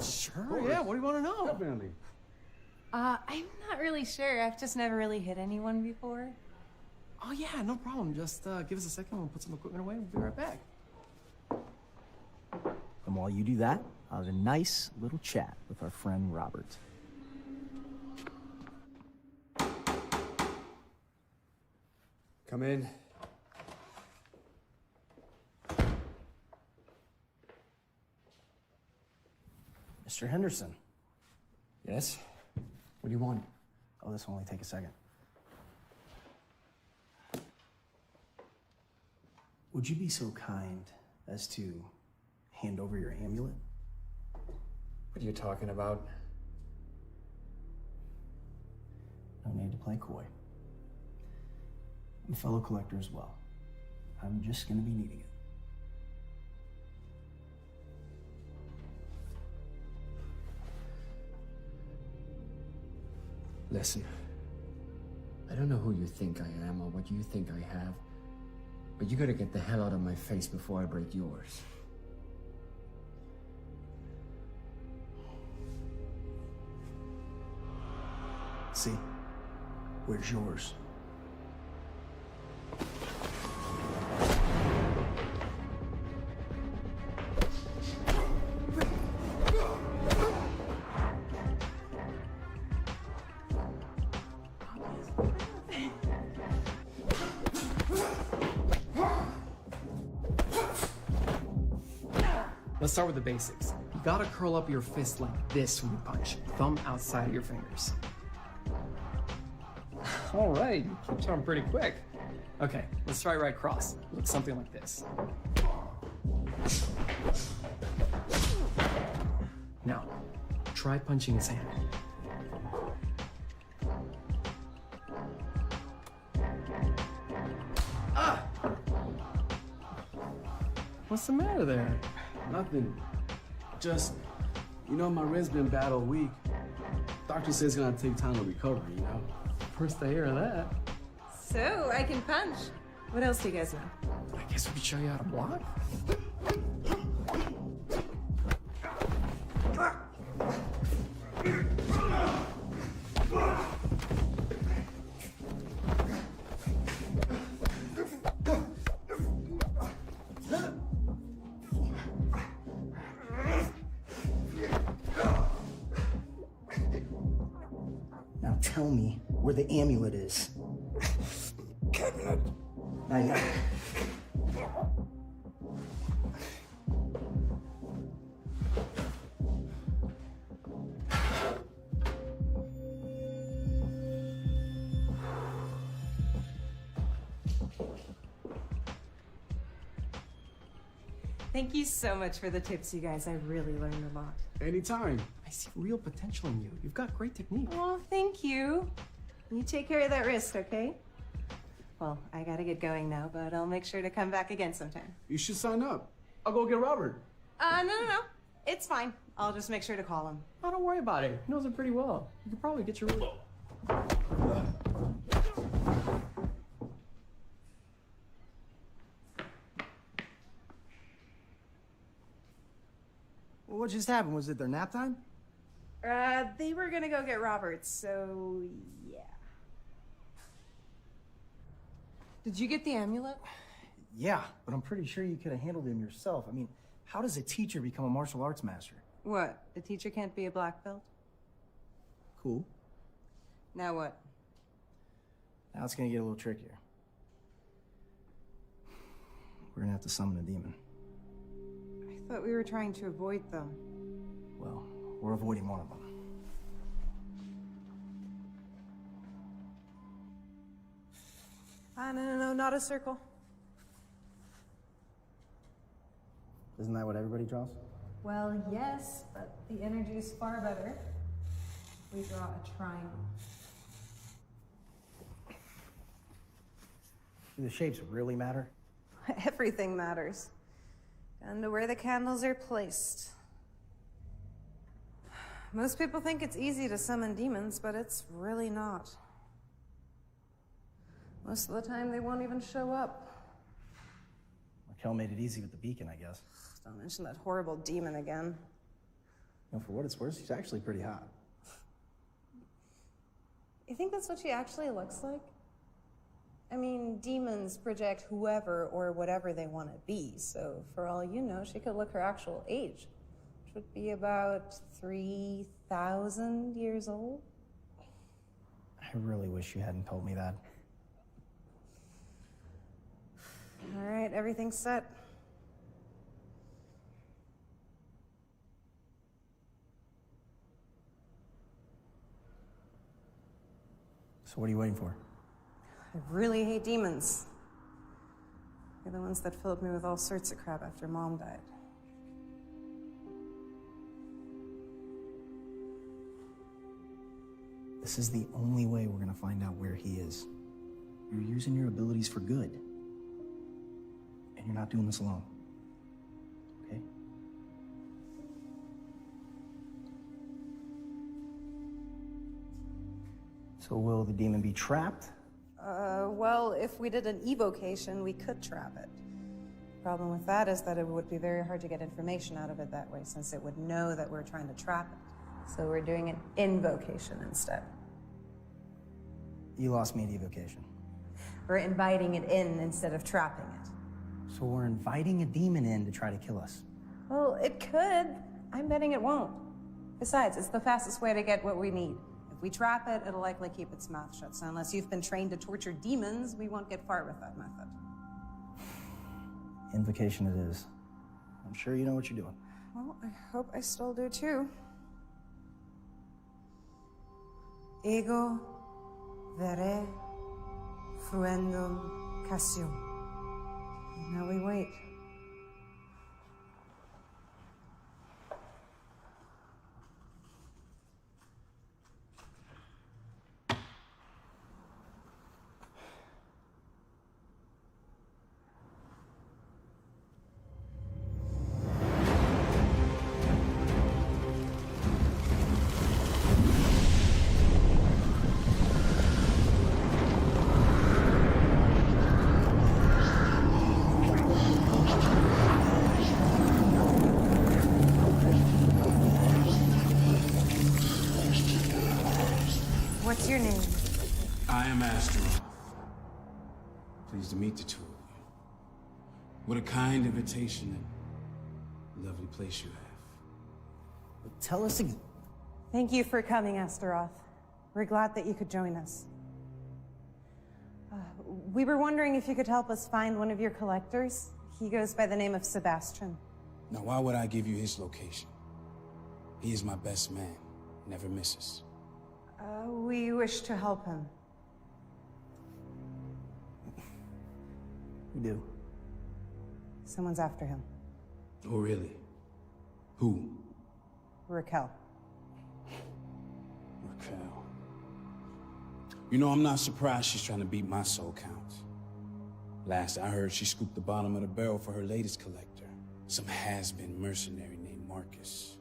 Sure, yeah, what do you want to know? Definitely. I'm not really sure. I've just never really hit anyone before. Oh yeah, no problem. Just give us a second, we'll put some equipment away, we'll be right back. And while you do that, I'll have a nice little chat with our friend Robert. Come in. Mr. Henderson. Yes? What do you want? Oh, this will only take a second. Would you be so kind as to hand over your amulet? What are you talking about? No need to play coy. I'm a fellow collector as well. I'm just gonna be needing it. Listen, I don't know who you think I am or what you think I have, But you gotta get the hell out of my face before I break yours. See? Where's yours? Let's start with the basics. You gotta curl up your fist like this when you punch. Thumb outside of your fingers. All right, you keep on pretty quick. Okay, let's try right cross. Looks something like this. Now, try punching his hand. Ah! What's the matter there? Nothing. Just, you know, my wrist's been bad all week. Doctor says it's gonna take time to recover, you know? First I hear of that. So, I can punch. What else do you guys know? I guess we could show you how to block. Now tell me where the amulet is. Cabinet. I know. Thank you so much for the tips, you guys. I really learned a lot. Anytime. I see real potential in you. You've got great technique. Oh, thank you. You take care of that wrist, okay? Well, I gotta get going now, but I'll make sure to come back again sometime. You should sign up. I'll go get Robert. No. It's fine. I'll just make sure to call him. Oh, don't worry about it. He knows it pretty well. You could probably get your... Well, what just happened? Was it their nap time? They were gonna go get Robert, so yeah. Did you get the amulet? Yeah, but I'm pretty sure you could have handled him yourself. I mean, how does a teacher become a martial arts master? What? The teacher can't be a black belt? Cool. Now what? Now it's gonna get a little trickier. We're gonna have to summon a demon. I thought we were trying to avoid them. Well, we're avoiding one of them. No, not a circle. Isn't that what everybody draws? Well, yes, but the energy is far better. We draw a triangle. Do the shapes really matter? Everything matters. And to where the candles are placed. Most people think it's easy to summon demons, but it's really not. Most of the time, they won't even show up. Raquel made it easy with the beacon, I guess. Don't mention that horrible demon again. You know, for what it's worth, she's actually pretty hot. You think that's what she actually looks like? I mean, demons project whoever or whatever they want to be, so for all you know, she could look her actual age, which would be about 3,000 years old. I really wish you hadn't told me that. All right, everything's set. So what are you waiting for? I really hate demons. They're the ones that filled me with all sorts of crap after Mom died. This is the only way we're gonna find out where he is. You're using your abilities for good. And you're not doing this alone. Okay? So will the demon be trapped? Well, if we did an evocation, we could trap it. Problem with that is that it would be very hard to get information out of it that way, since it would know that we're trying to trap it. So we're doing an invocation instead. You lost me at evocation. We're inviting it in instead of trapping it. So we're inviting a demon in to try to kill us. Well, it could. I'm betting it won't. Besides, it's the fastest way to get what we need. If we trap it, it'll likely keep its mouth shut. So unless you've been trained to torture demons, we won't get far with that method. Invocation it is. I'm sure you know what you're doing. Well, I hope I still do too. Ego vere fruendum cassio. Now we wait. What's your name? I am Astaroth. Pleased to meet the two of you. What a kind invitation and lovely place you have. Tell us again. Thank you for coming, Astaroth. We're glad that you could join us. We were wondering if you could help us find one of your collectors. He goes by the name of Sebastian. Now, why would I give you his location? He is my best man, never misses. We wish to help him. We do. Someone's after him. Oh, really? Who? Raquel. Raquel. You know, I'm not surprised she's trying to beat my soul count. Last I heard, she scooped the bottom of the barrel for her latest collector, some has-been mercenary named Marcus.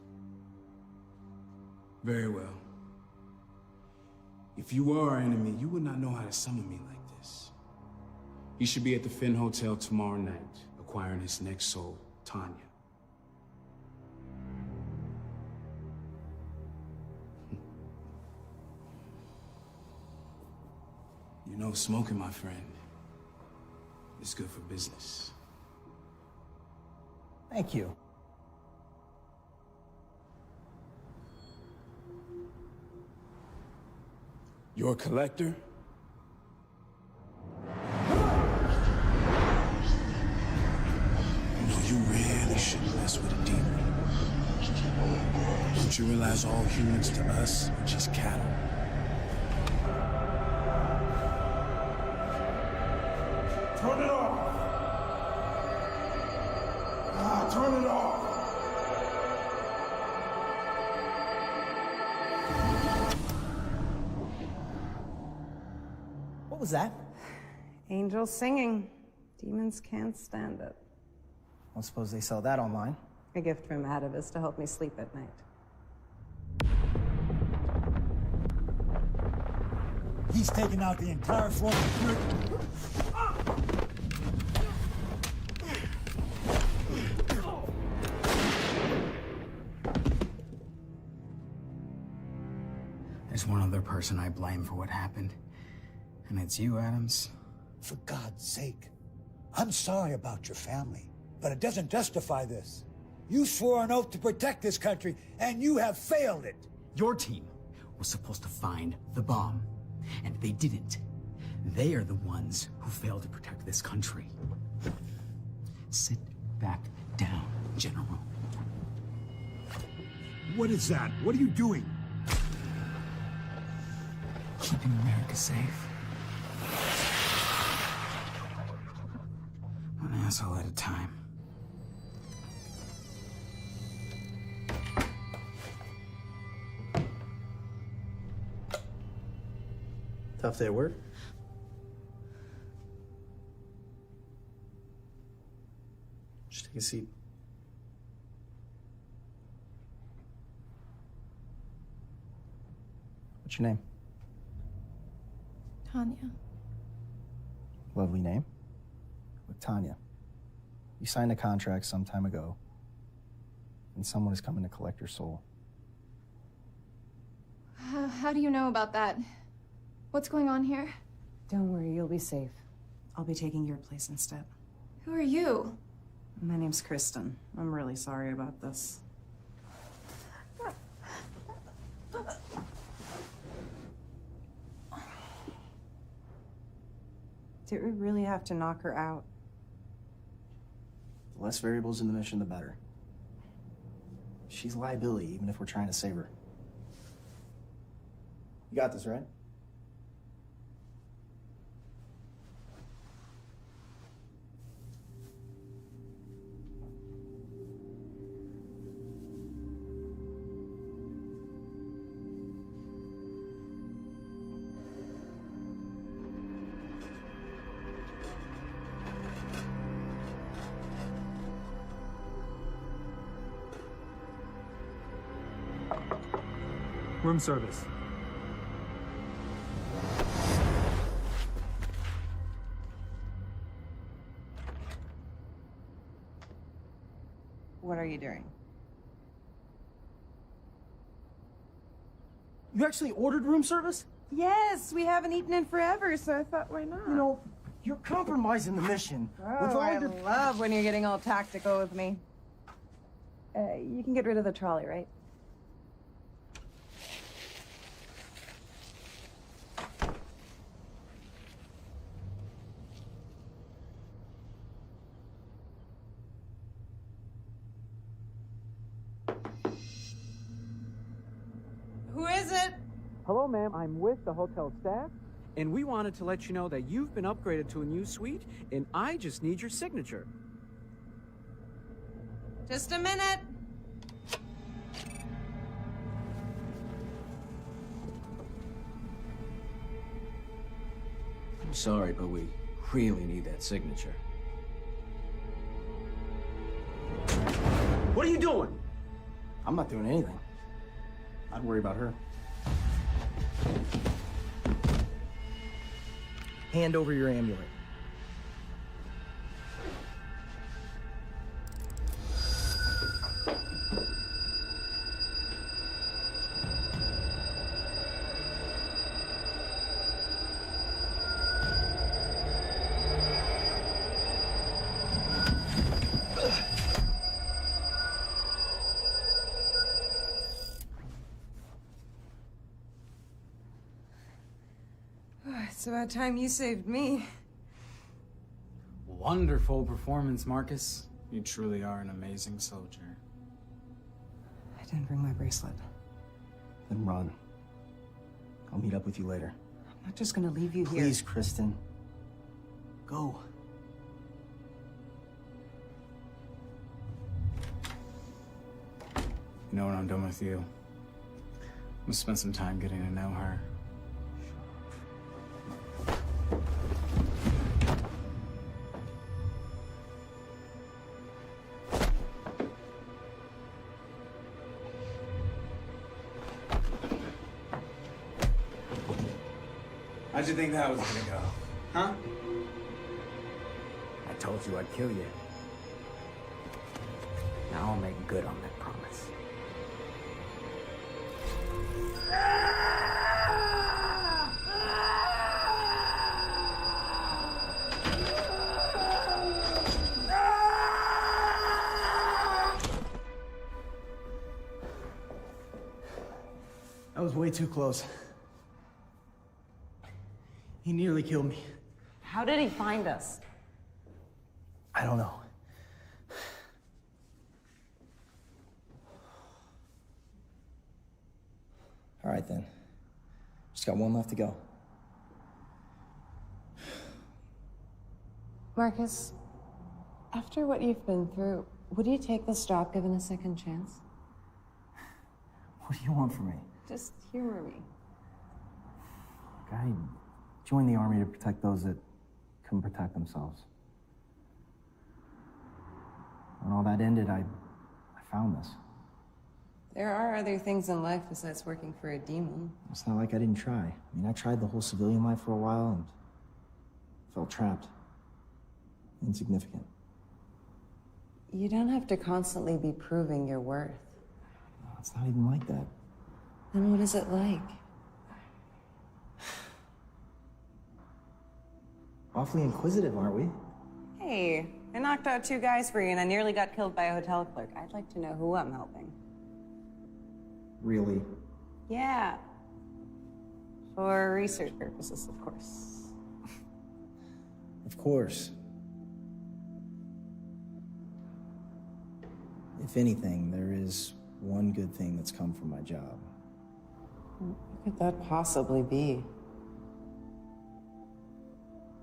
Very well. If you were our enemy, you would not know how to summon me like this. He should be at the Finn Hotel tomorrow night, acquiring his next soul, Tanya. You know, smoking, my friend, is good for business. Thank you. You're a collector? You know, you really shouldn't mess with a demon. Don't you realize all humans to us are just cattle? Turn it off! Turn it off! What was that? Angels singing. Demons can't stand it. I don't suppose they sell that online. A gift from Atavus to help me sleep at night. He's taken out the entire floor of the There's one other person I blame for what happened. And it's you, Adams. For God's sake. I'm sorry about your family, but it doesn't justify this. You swore an oath to protect this country, and you have failed it. Your team was supposed to find the bomb, and they didn't. They are the ones who failed to protect this country. Sit back down, General. What is that? What are you doing? Keeping America safe. One asshole at a time. Tough day at work? Just take a seat. What's your name? Tanya. Lovely name. With Tanya. You signed a contract some time ago, and someone is coming to collect your soul. How do you know about that? What's going on here? Don't worry, you'll be safe. I'll be taking your place instead. Who are you? My name's Kristen. I'm really sorry about this. Did we really have to knock her out? The less variables in the mission, the better. She's a liability, even if we're trying to save her. You got this, right? Room service. What are you doing? You actually ordered room service? Yes, we haven't eaten in forever, so I thought, why not? You know, you're compromising the mission. Oh, I love when you're getting all tactical with me. You can get rid of the trolley, right? Who is it? Hello, ma'am. I'm with the hotel staff, and we wanted to let you know that you've been upgraded to a new suite, and I just need your signature. Just a minute. I'm sorry, but we really need that signature. What are you doing? I'm not doing anything. I'd worry about her. Hand over your amulet. It's about time you saved me. Wonderful performance, Marcus. You truly are an amazing soldier. I didn't bring my bracelet. Then run. I'll meet up with you later. I'm not just gonna leave you here. Please, Kristen. Go. You know, when I'm done with you, I'm gonna spend some time getting to know her. How'd you think that was gonna go? Huh? I told you I'd kill you. Now I'll make good on that promise. That was way too close. He nearly killed me. How did he find us? I don't know. All right, then. Just got one left to go. Marcus, after what you've been through, would you take this job given a second chance? What do you want from me? Just humor me. I joined the army to protect those that couldn't protect themselves. When all that ended, I found this. There are other things in life besides working for a demon. It's not like I didn't try. I mean, I tried the whole civilian life for a while, and Felt trapped. Insignificant. You don't have to constantly be proving your worth. It's not even like that. Then what is it like? Awfully inquisitive, aren't we? Hey, I knocked out 2 guys for you and I nearly got killed by a hotel clerk. I'd like to know who I'm helping. Really? Yeah. For research purposes, of course. Of course. If anything, there is one good thing that's come from my job. What could that possibly be?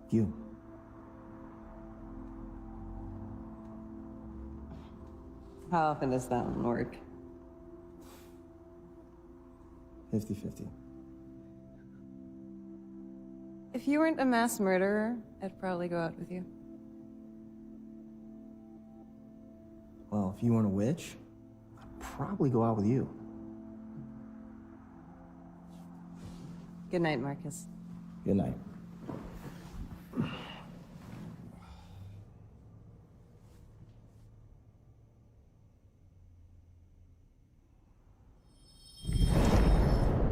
You. How often does that one work? 50-50. If you weren't a mass murderer, I'd probably go out with you. Well, if you weren't a witch, I'd probably go out with you. Good night, Marcus. Good night.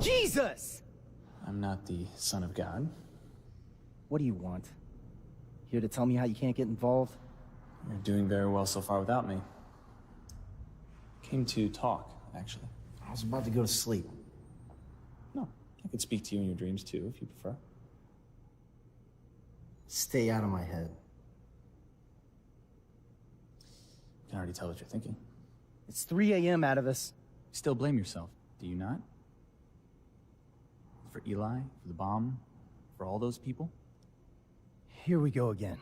Jesus! I'm not the son of God. What do you want? Here to tell me how you can't get involved? You're doing very well so far without me. Came to talk, actually. I was about to go to sleep. No, I could speak to you in your dreams too, if you prefer. Stay out of my head. I can already tell what you're thinking. It's 3 a.m. out of us. You still blame yourself, do you not? For Eli, for the bomb, for all those people? Here we go again.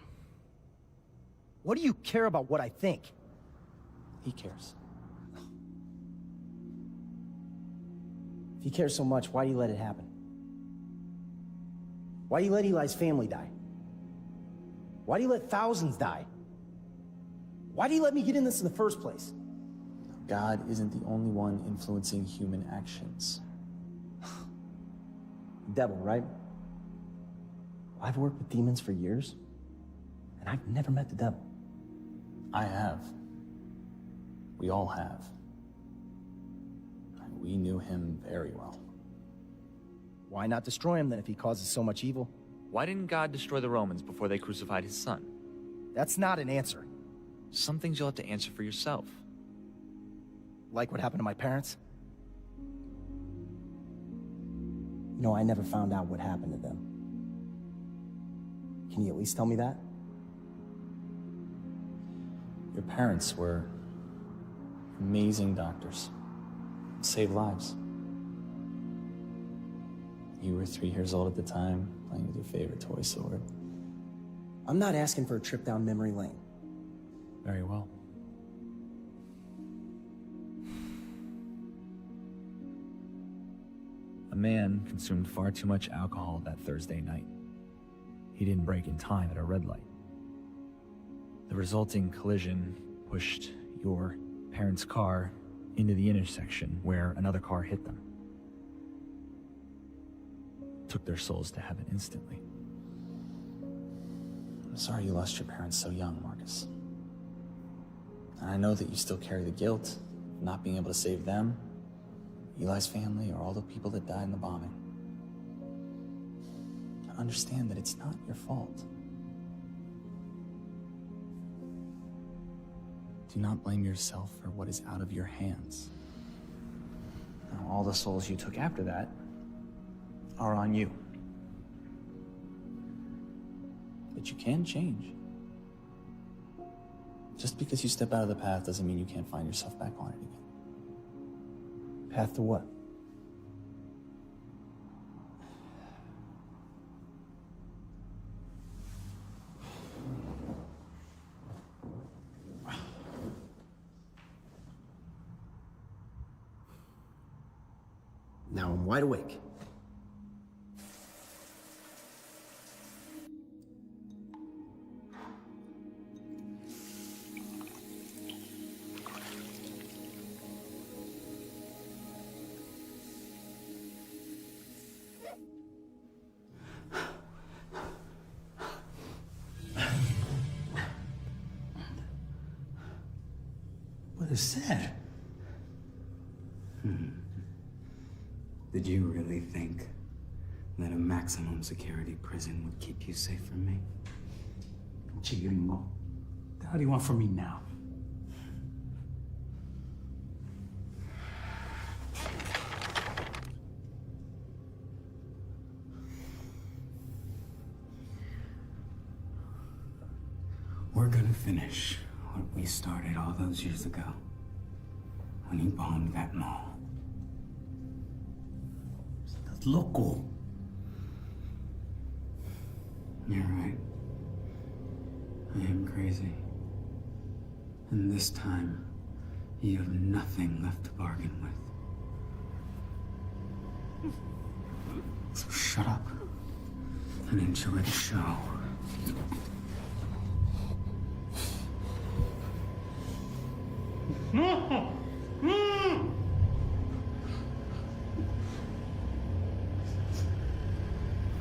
What do you care about what I think? He cares. If you care so much, why do you let it happen? Why do you let Eli's family die? Why do you let thousands die? Why do you let me get in this in the first place? God isn't the only one influencing human actions. Devil, right? I've worked with demons for years, and I've never met the devil. I have. We all have. And we knew him very well. Why not destroy him then if he causes so much evil? Why didn't God destroy the Romans before they crucified his son? That's not an answer. Some things you'll have to answer for yourself. Like what happened to my parents? You know, I never found out what happened to them. Can you at least tell me that? Your parents were amazing doctors. Saved lives. You were 3 years old at the time, playing with your favorite toy sword. I'm not asking for a trip down memory lane. Very well. A man consumed far too much alcohol that Thursday night. He didn't brake in time at a red light. The resulting collision pushed your parents' car into the intersection where another car hit them. Took their souls to heaven instantly. I'm sorry you lost your parents so young, Marcus. And I know that you still carry the guilt of not being able to save them, Eli's family, or all the people that died in the bombing. Understand that it's not your fault. Do not blame yourself for what is out of your hands. Now, all the souls you took after that are on you. But you can change. Just because you step out of the path doesn't mean you can't find yourself back on it again. Path to what? Now I'm wide awake. What is that? Did you really think that a maximum security prison would keep you safe from me? Gringo. What the hell do you want from me now? We're gonna finish what we started all those years ago when you bombed that mall. Estás loco. You're right. I am crazy. And this time, you have nothing left to bargain with. So shut up and enjoy the show.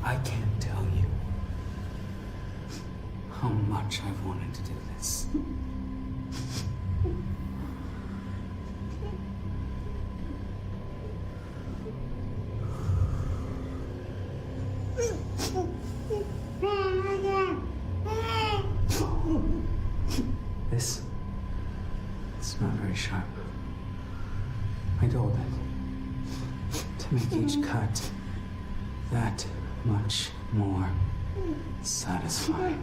I can't tell you how much I've wanted to do this. It's not very sharp. I told it to make each cut that much more satisfying.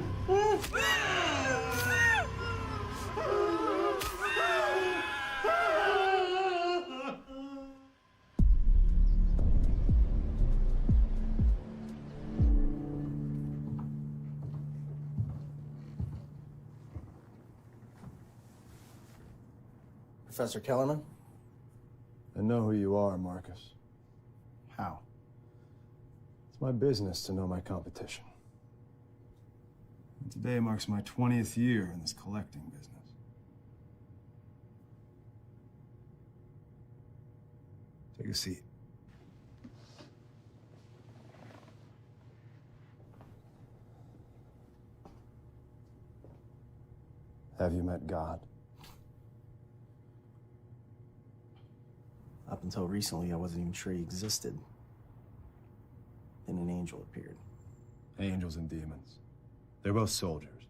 Professor Kellerman? I know who you are, Marcus. How? It's my business to know my competition. And today marks my 20th year in this collecting business. Take a seat. Have you met God? Up until recently, I wasn't even sure he existed. Then an angel appeared. Angels and demons. They're both soldiers.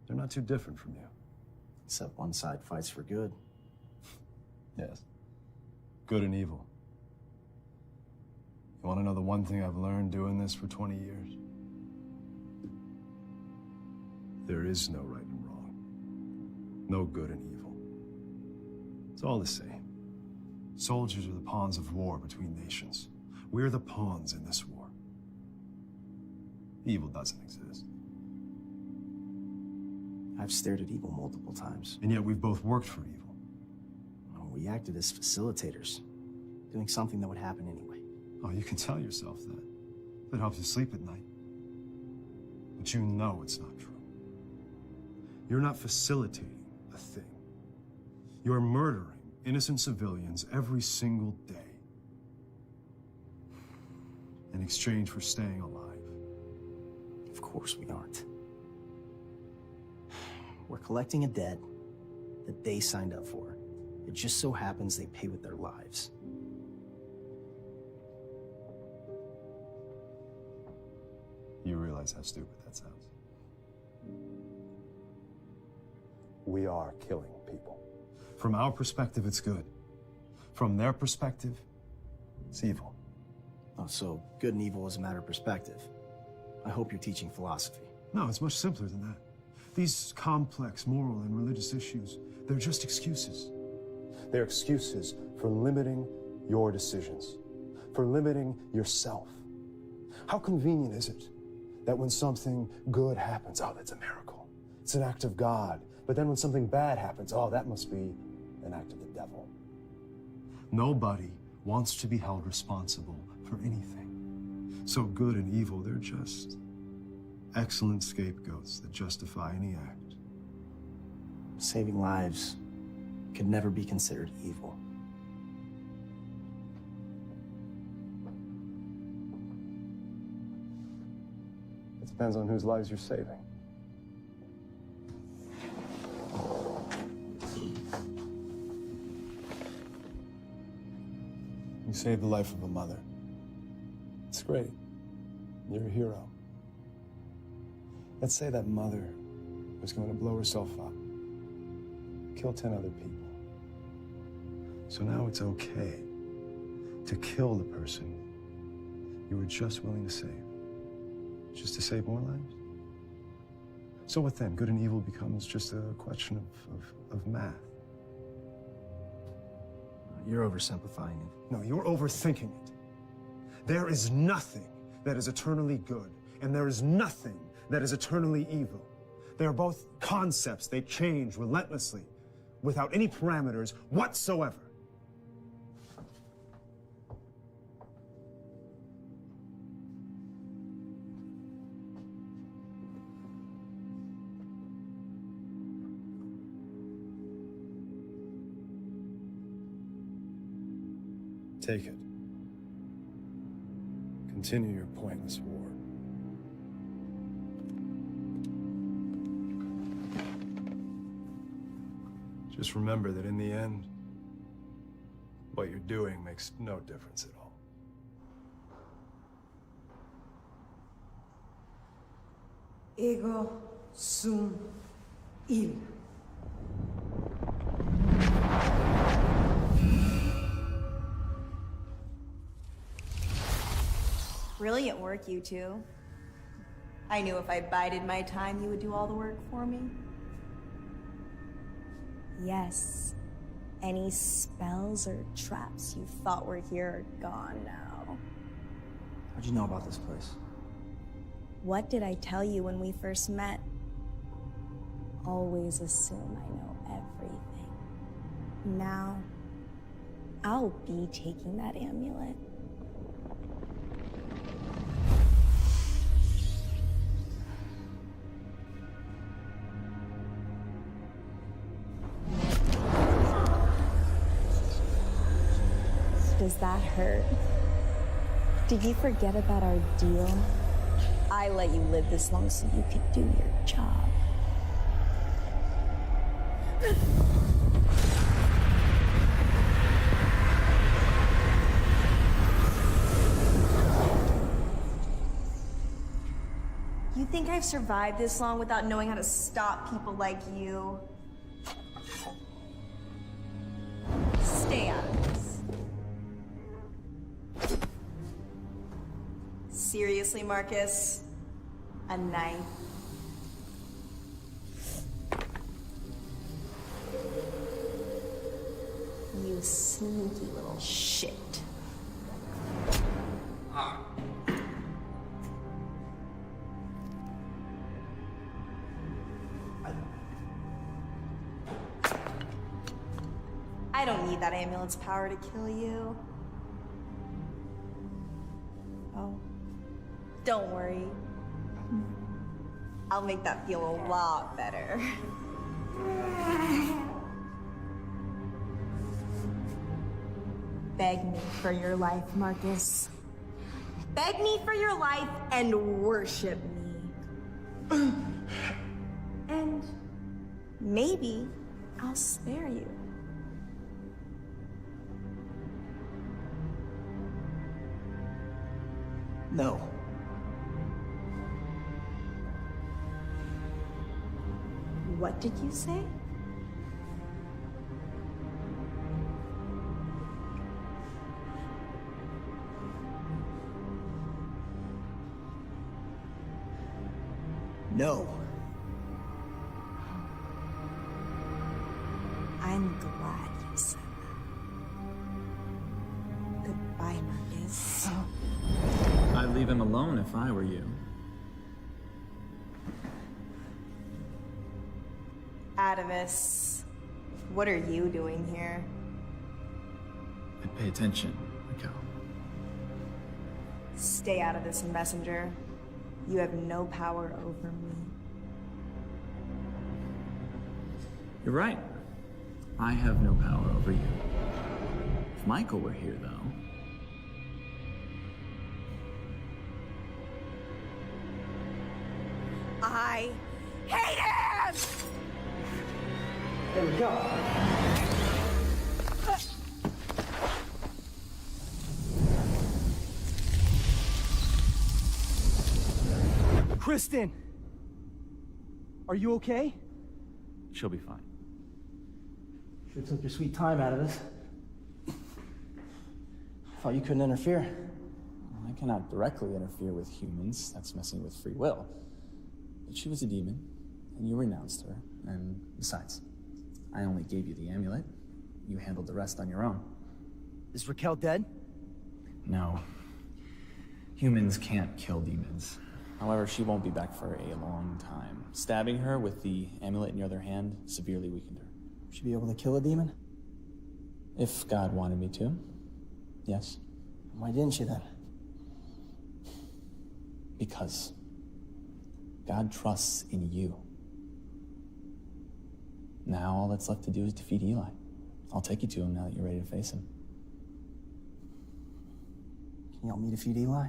They're not too different from you. Except one side fights for good. Yes. Good and evil. You want to know the one thing I've learned doing this for 20 years? There is no right and wrong. No good and evil. It's all the same. Soldiers are the pawns of war between nations. We're the pawns in this war. Evil doesn't exist. I've stared at evil multiple times. And yet we've both worked for evil. We acted as facilitators, doing something that would happen anyway. Oh, you can tell yourself that. That helps you sleep at night. But you know it's not true. You're not facilitating a thing. You're murdering innocent civilians every single day in exchange for staying alive. Of course we aren't. We're collecting a debt that they signed up for. It just so happens they pay with their lives. You realize how stupid that sounds? We are killing people. From our perspective, it's good. From their perspective, it's evil. Oh, so good and evil is a matter of perspective. I hope you're teaching philosophy. No, it's much simpler than that. These complex moral and religious issues, they're just excuses. They're excuses for limiting your decisions, for limiting yourself. How convenient is it that when something good happens, oh, that's a miracle. It's an act of God. But then when something bad happens, oh, that must be an act of the devil. Nobody wants to be held responsible for anything. So good and evil, they're just excellent scapegoats that justify any act. Saving lives could never be considered evil. It depends on whose lives you're saving. saved the life of a mother. It's great. You're a hero. Let's say that mother was going to blow herself up, kill 10 other people. So now it's okay to kill the person you were just willing to save, just to save more lives? So what then? Good and evil becomes just a question of math. You're oversimplifying it. No, you're overthinking it. There is nothing that is eternally good, and there is nothing that is eternally evil. They are both concepts. They change relentlessly, without any parameters whatsoever. Take it. Continue your pointless war. Just remember that in the end, what you're doing makes no difference at all. Ego sum il. Brilliant work, you two. I knew if I bided my time, you would do all the work for me. Yes. Any spells or traps you thought were here are gone now. How'd you know about this place? What did I tell you when we first met? Always assume I know everything. Now, I'll be taking that amulet. Does that hurt? Did you forget about our deal? I let you live this long so you could do your job. You think I've survived this long without knowing how to stop people like you? Stay out of this. Seriously, Marcus? A knife? You sneaky little shit. I don't need that amulet's power to kill you. Oh. Don't worry. I'll make that feel a lot better. Beg me for your life, Marcus. Beg me for your life and worship me. And maybe I'll spare you. No. What did you say? No. I'm glad you said that. Goodbye, Marcus. I'd leave him alone if I were you. Adamus, what are you doing here? I'd pay attention, Miko. Stay out of this, messenger. You have no power over me. You're right. I have no power over you. If Michael were here, though... I hate him! There we go. Kristen! Are you okay? She'll be fine. Sure took your sweet time out of this. Thought you couldn't interfere. I cannot directly interfere with humans. That's messing with free will. But she was a demon, and you renounced her. And besides, I only gave you the amulet. You handled the rest on your own. Is Raquel dead? No. Humans can't kill demons. However, she won't be back for a long time. Stabbing her with the amulet in your other hand severely weakened her. Should be able to kill a demon? If God wanted me to, yes. Why didn't you then? Because God trusts in you. Now all that's left to do is defeat Eli. I'll take you to him now that you're ready to face him. Can you help me defeat Eli?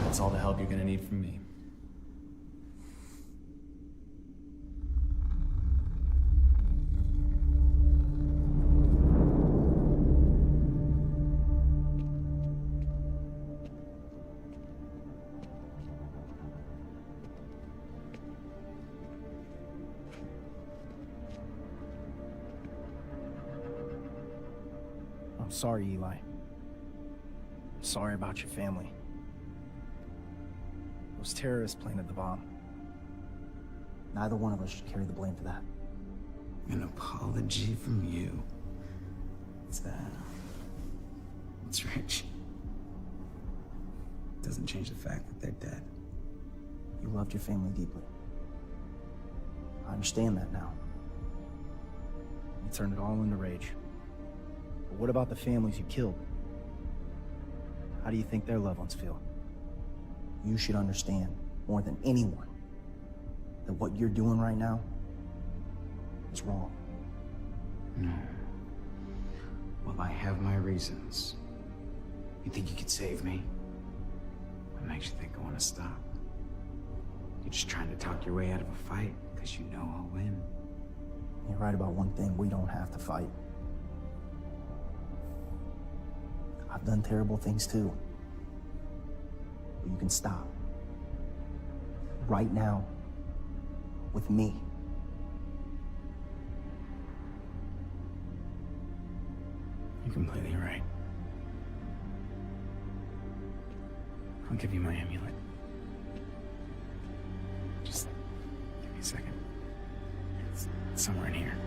That's all the help you're gonna need from me. I'm sorry, Eli. I'm sorry about your family. Those terrorists planted the bomb. Neither one of us should carry the blame for that. An apology from you. It's rich. Doesn't change the fact that they're dead. You loved your family deeply. I understand that now. You turned it all into rage. But what about the families you killed? How do you think their loved ones feel? You should understand, more than anyone, that what you're doing right now is wrong. No. Well, I have my reasons. You think you could save me? What makes you think I want to stop? You're just trying to talk your way out of a fight because you know I'll win. You're right about one thing: we don't have to fight. I've done terrible things too. But you can stop. Right now. With me. You're completely right. I'll give you my amulet. Just give me a second. It's somewhere in here.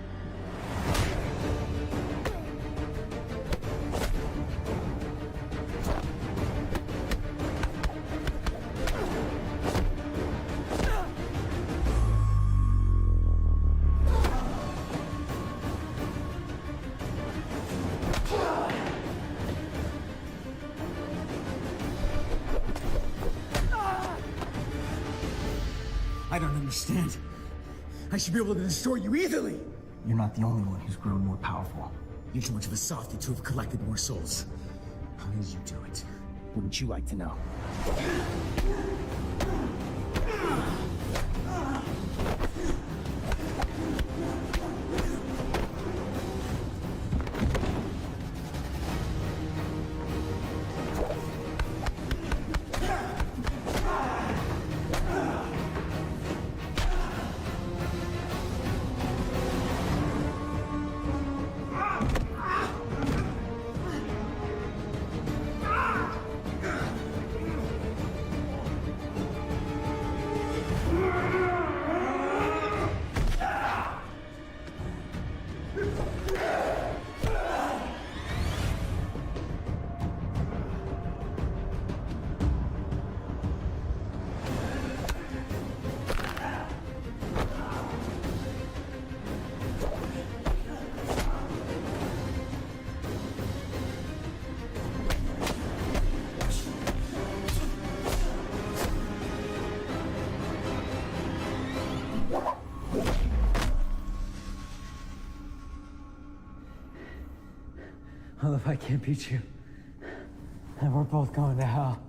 I don't understand. I should be able to destroy you easily. You're not the only one who's grown more powerful. You're too much of a softie to have collected more souls. How did you do it? Wouldn't you like to know? Well, if I can't beat you, then we're both going to hell.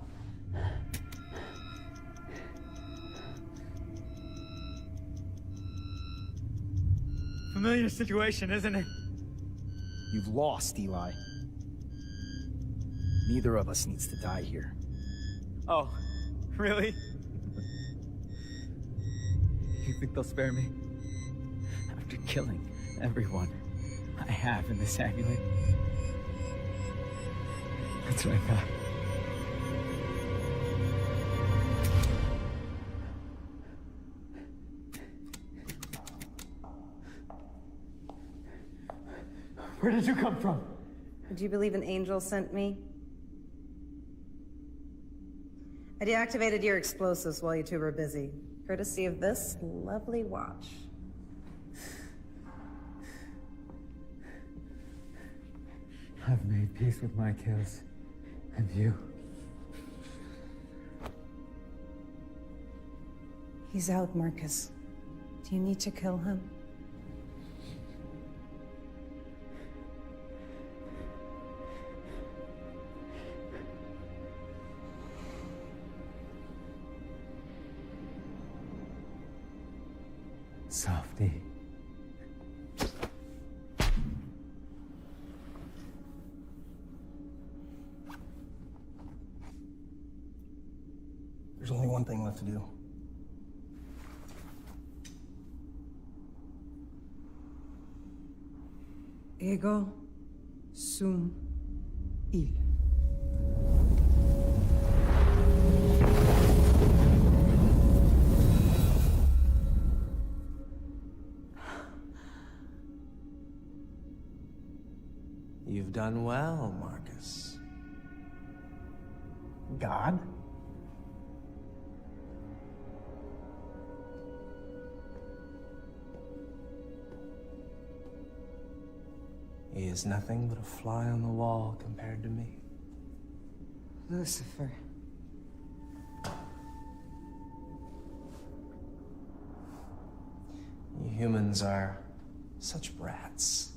Familiar situation, isn't it? You've lost, Eli. Neither of us needs to die here. Oh, really? You think they'll spare me? After killing everyone I have in this amulet? That's what I thought. Where did you come from? Would you believe an angel sent me? I deactivated your explosives while you two were busy, courtesy of this lovely watch. I've made peace with my kills. And you? He's out, Marcus. Do you need to kill him? Softy. There's only one thing left to do. Ego sum il. You've done well, Marcus. God? He is nothing but a fly on the wall compared to me. Lucifer. You humans are such brats.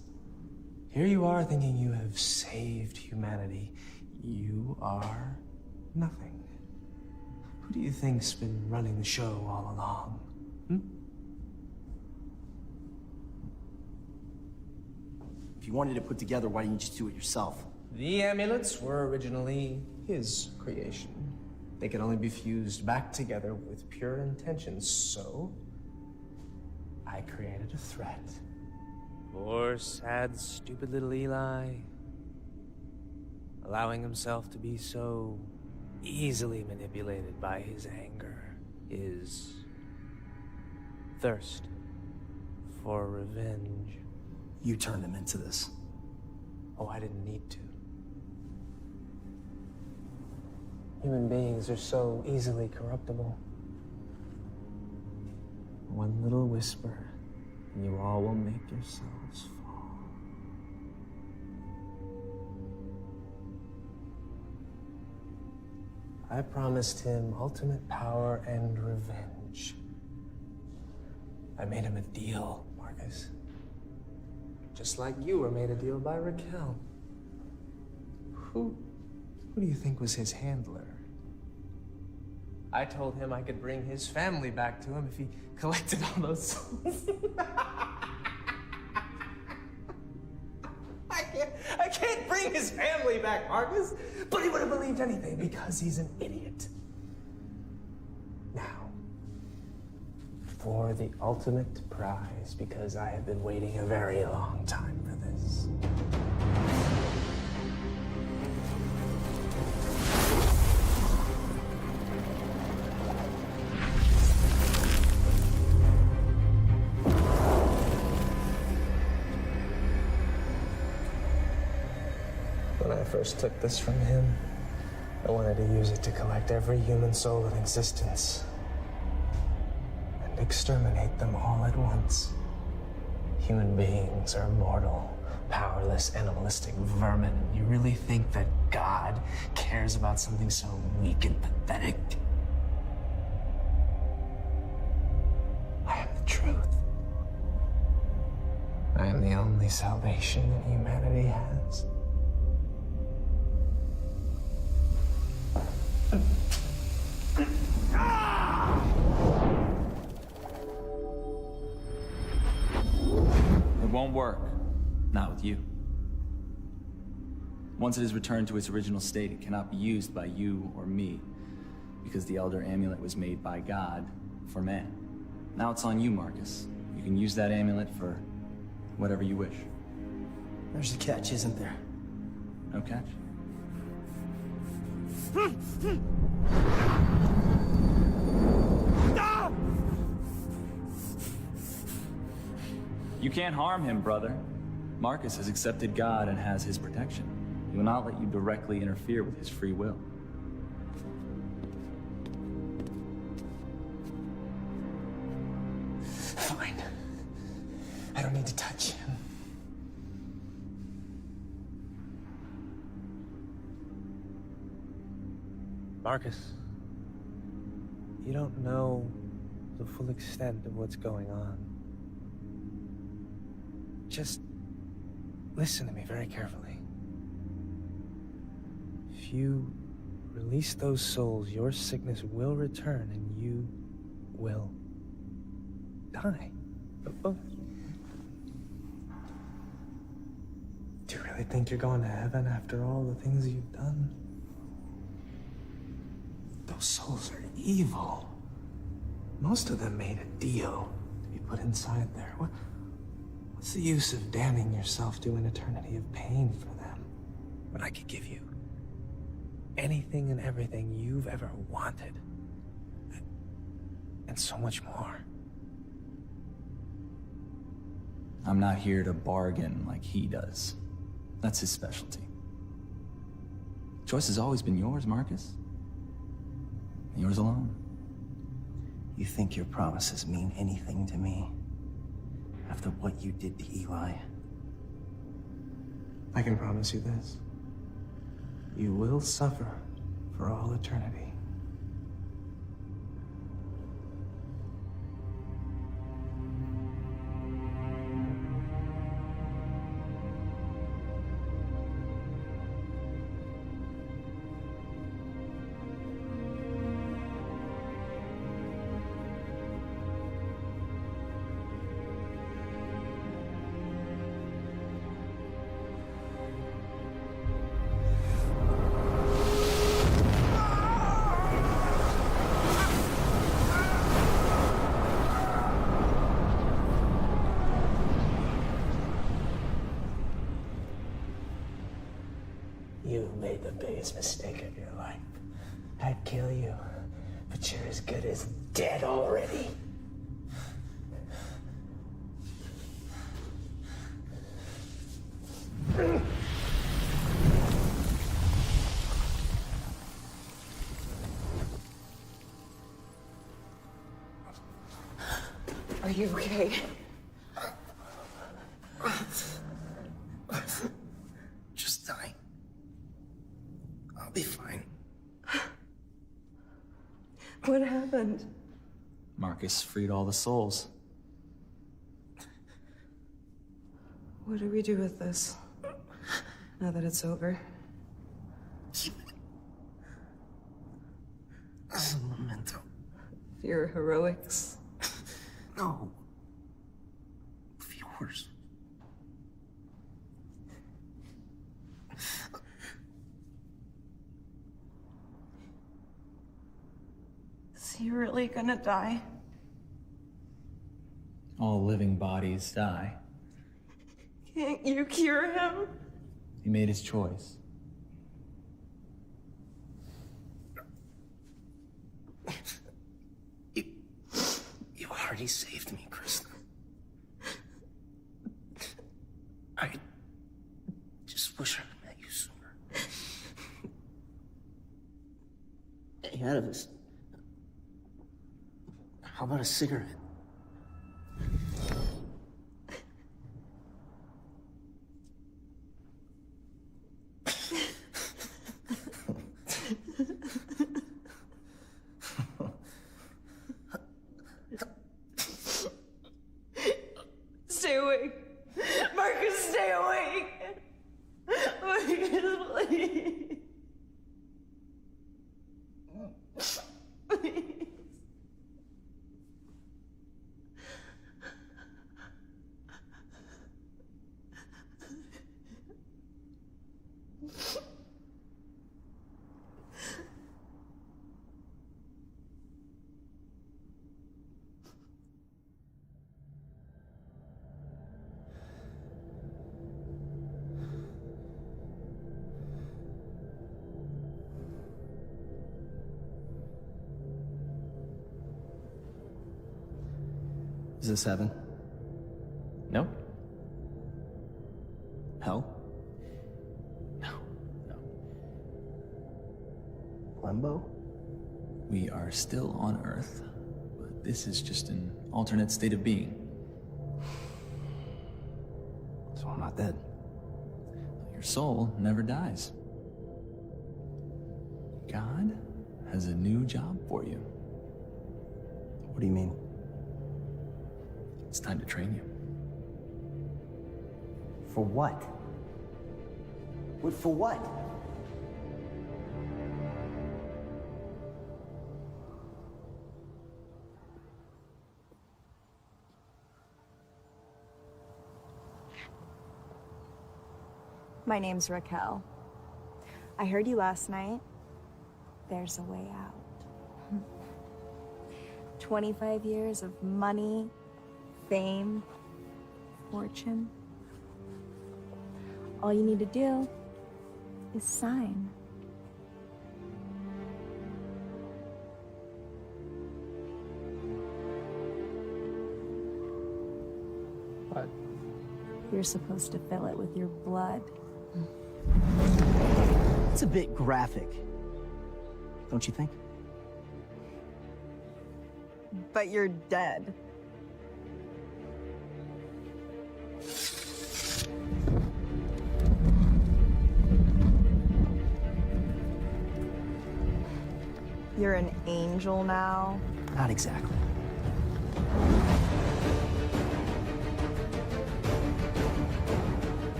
Here you are thinking you have saved humanity. You are nothing. Who do you think's been running the show all along? If you wanted it put together, why didn't you just do it yourself? The amulets were originally his creation. They could only be fused back together with pure intentions, so I created a threat. Poor, sad, stupid little Eli. Allowing himself to be so easily manipulated by his anger, his thirst for revenge. You turned him into this. Oh, I didn't need to. Human beings are so easily corruptible. One little whisper, and you all will make yourselves fall. I promised him ultimate power and revenge. I made him a deal, Marcus. Just like you were made a deal by Raquel. Who do you think was his handler? I told him I could bring his family back to him if he collected all those souls. I can't bring his family back, Marcus. But he would have believed anything because he's an idiot. Now, for the ultimate prize, because I have been waiting a very long time for this. When I first took this from him, I wanted to use it to collect every human soul in existence and exterminate them all at once. Human beings are mortal, powerless, animalistic vermin. You really think that God cares about something so weak and pathetic? I am the truth. I am the only salvation that humanity has. It won't work. Not with you. Once it is returned to its original state, it cannot be used by you or me. because the Elder Amulet was made by God for man. Now it's on you, Marcus. You can use that amulet for whatever you wish. There's a catch, isn't there? No catch? You can't harm him, brother. Marcus has accepted God and has his protection. He will not let you directly interfere with his free will. Fine. I don't need to touch him. Marcus, you don't know the full extent of what's going on. Just listen to me very carefully. If you release those souls, your sickness will return and you will die. Oh. Do you really think you're going to heaven after all the things you've done? Those souls are evil. Most of them made a deal to be put inside there. What's the use of damning yourself to an eternity of pain for them when I could give you anything and everything you've ever wanted? And so much more. I'm not here to bargain like he does. That's his specialty. Choice has always been yours, Marcus. Yours alone. You think your promises mean anything to me? After what you did to Eli? I can promise you this. You will suffer for all eternity. You made the biggest mistake of your life. I'd kill you, but you're as good as dead already. Are you okay? Just die. I'll be fine. What happened? Marcus freed all the souls. What do we do with this? Now that it's over? As a memento. Your heroics? No. Of yours. Is he really gonna die? All living bodies die. Can't you cure him? He made his choice. You already saved me, Krista. I just wish I had met you sooner. Hey, Atticus. How about a cigarette? Stay awake. Marcus, stay awake. Marcus, please. Please. Is this heaven? No. Hell? No. No. Limbo? We are still on Earth, but this is just an alternate state of being. So I'm not dead. Your soul never dies. God has a new job for you. What do you mean? It's time to train you. For what? For what? My name's Raquel. I heard you last night. There's a way out. 25 years of money, fame, fortune. All you need to do is sign. What? You're supposed to fill it with your blood. It's a bit graphic, don't you think? But you're dead. You're an angel now? Not exactly.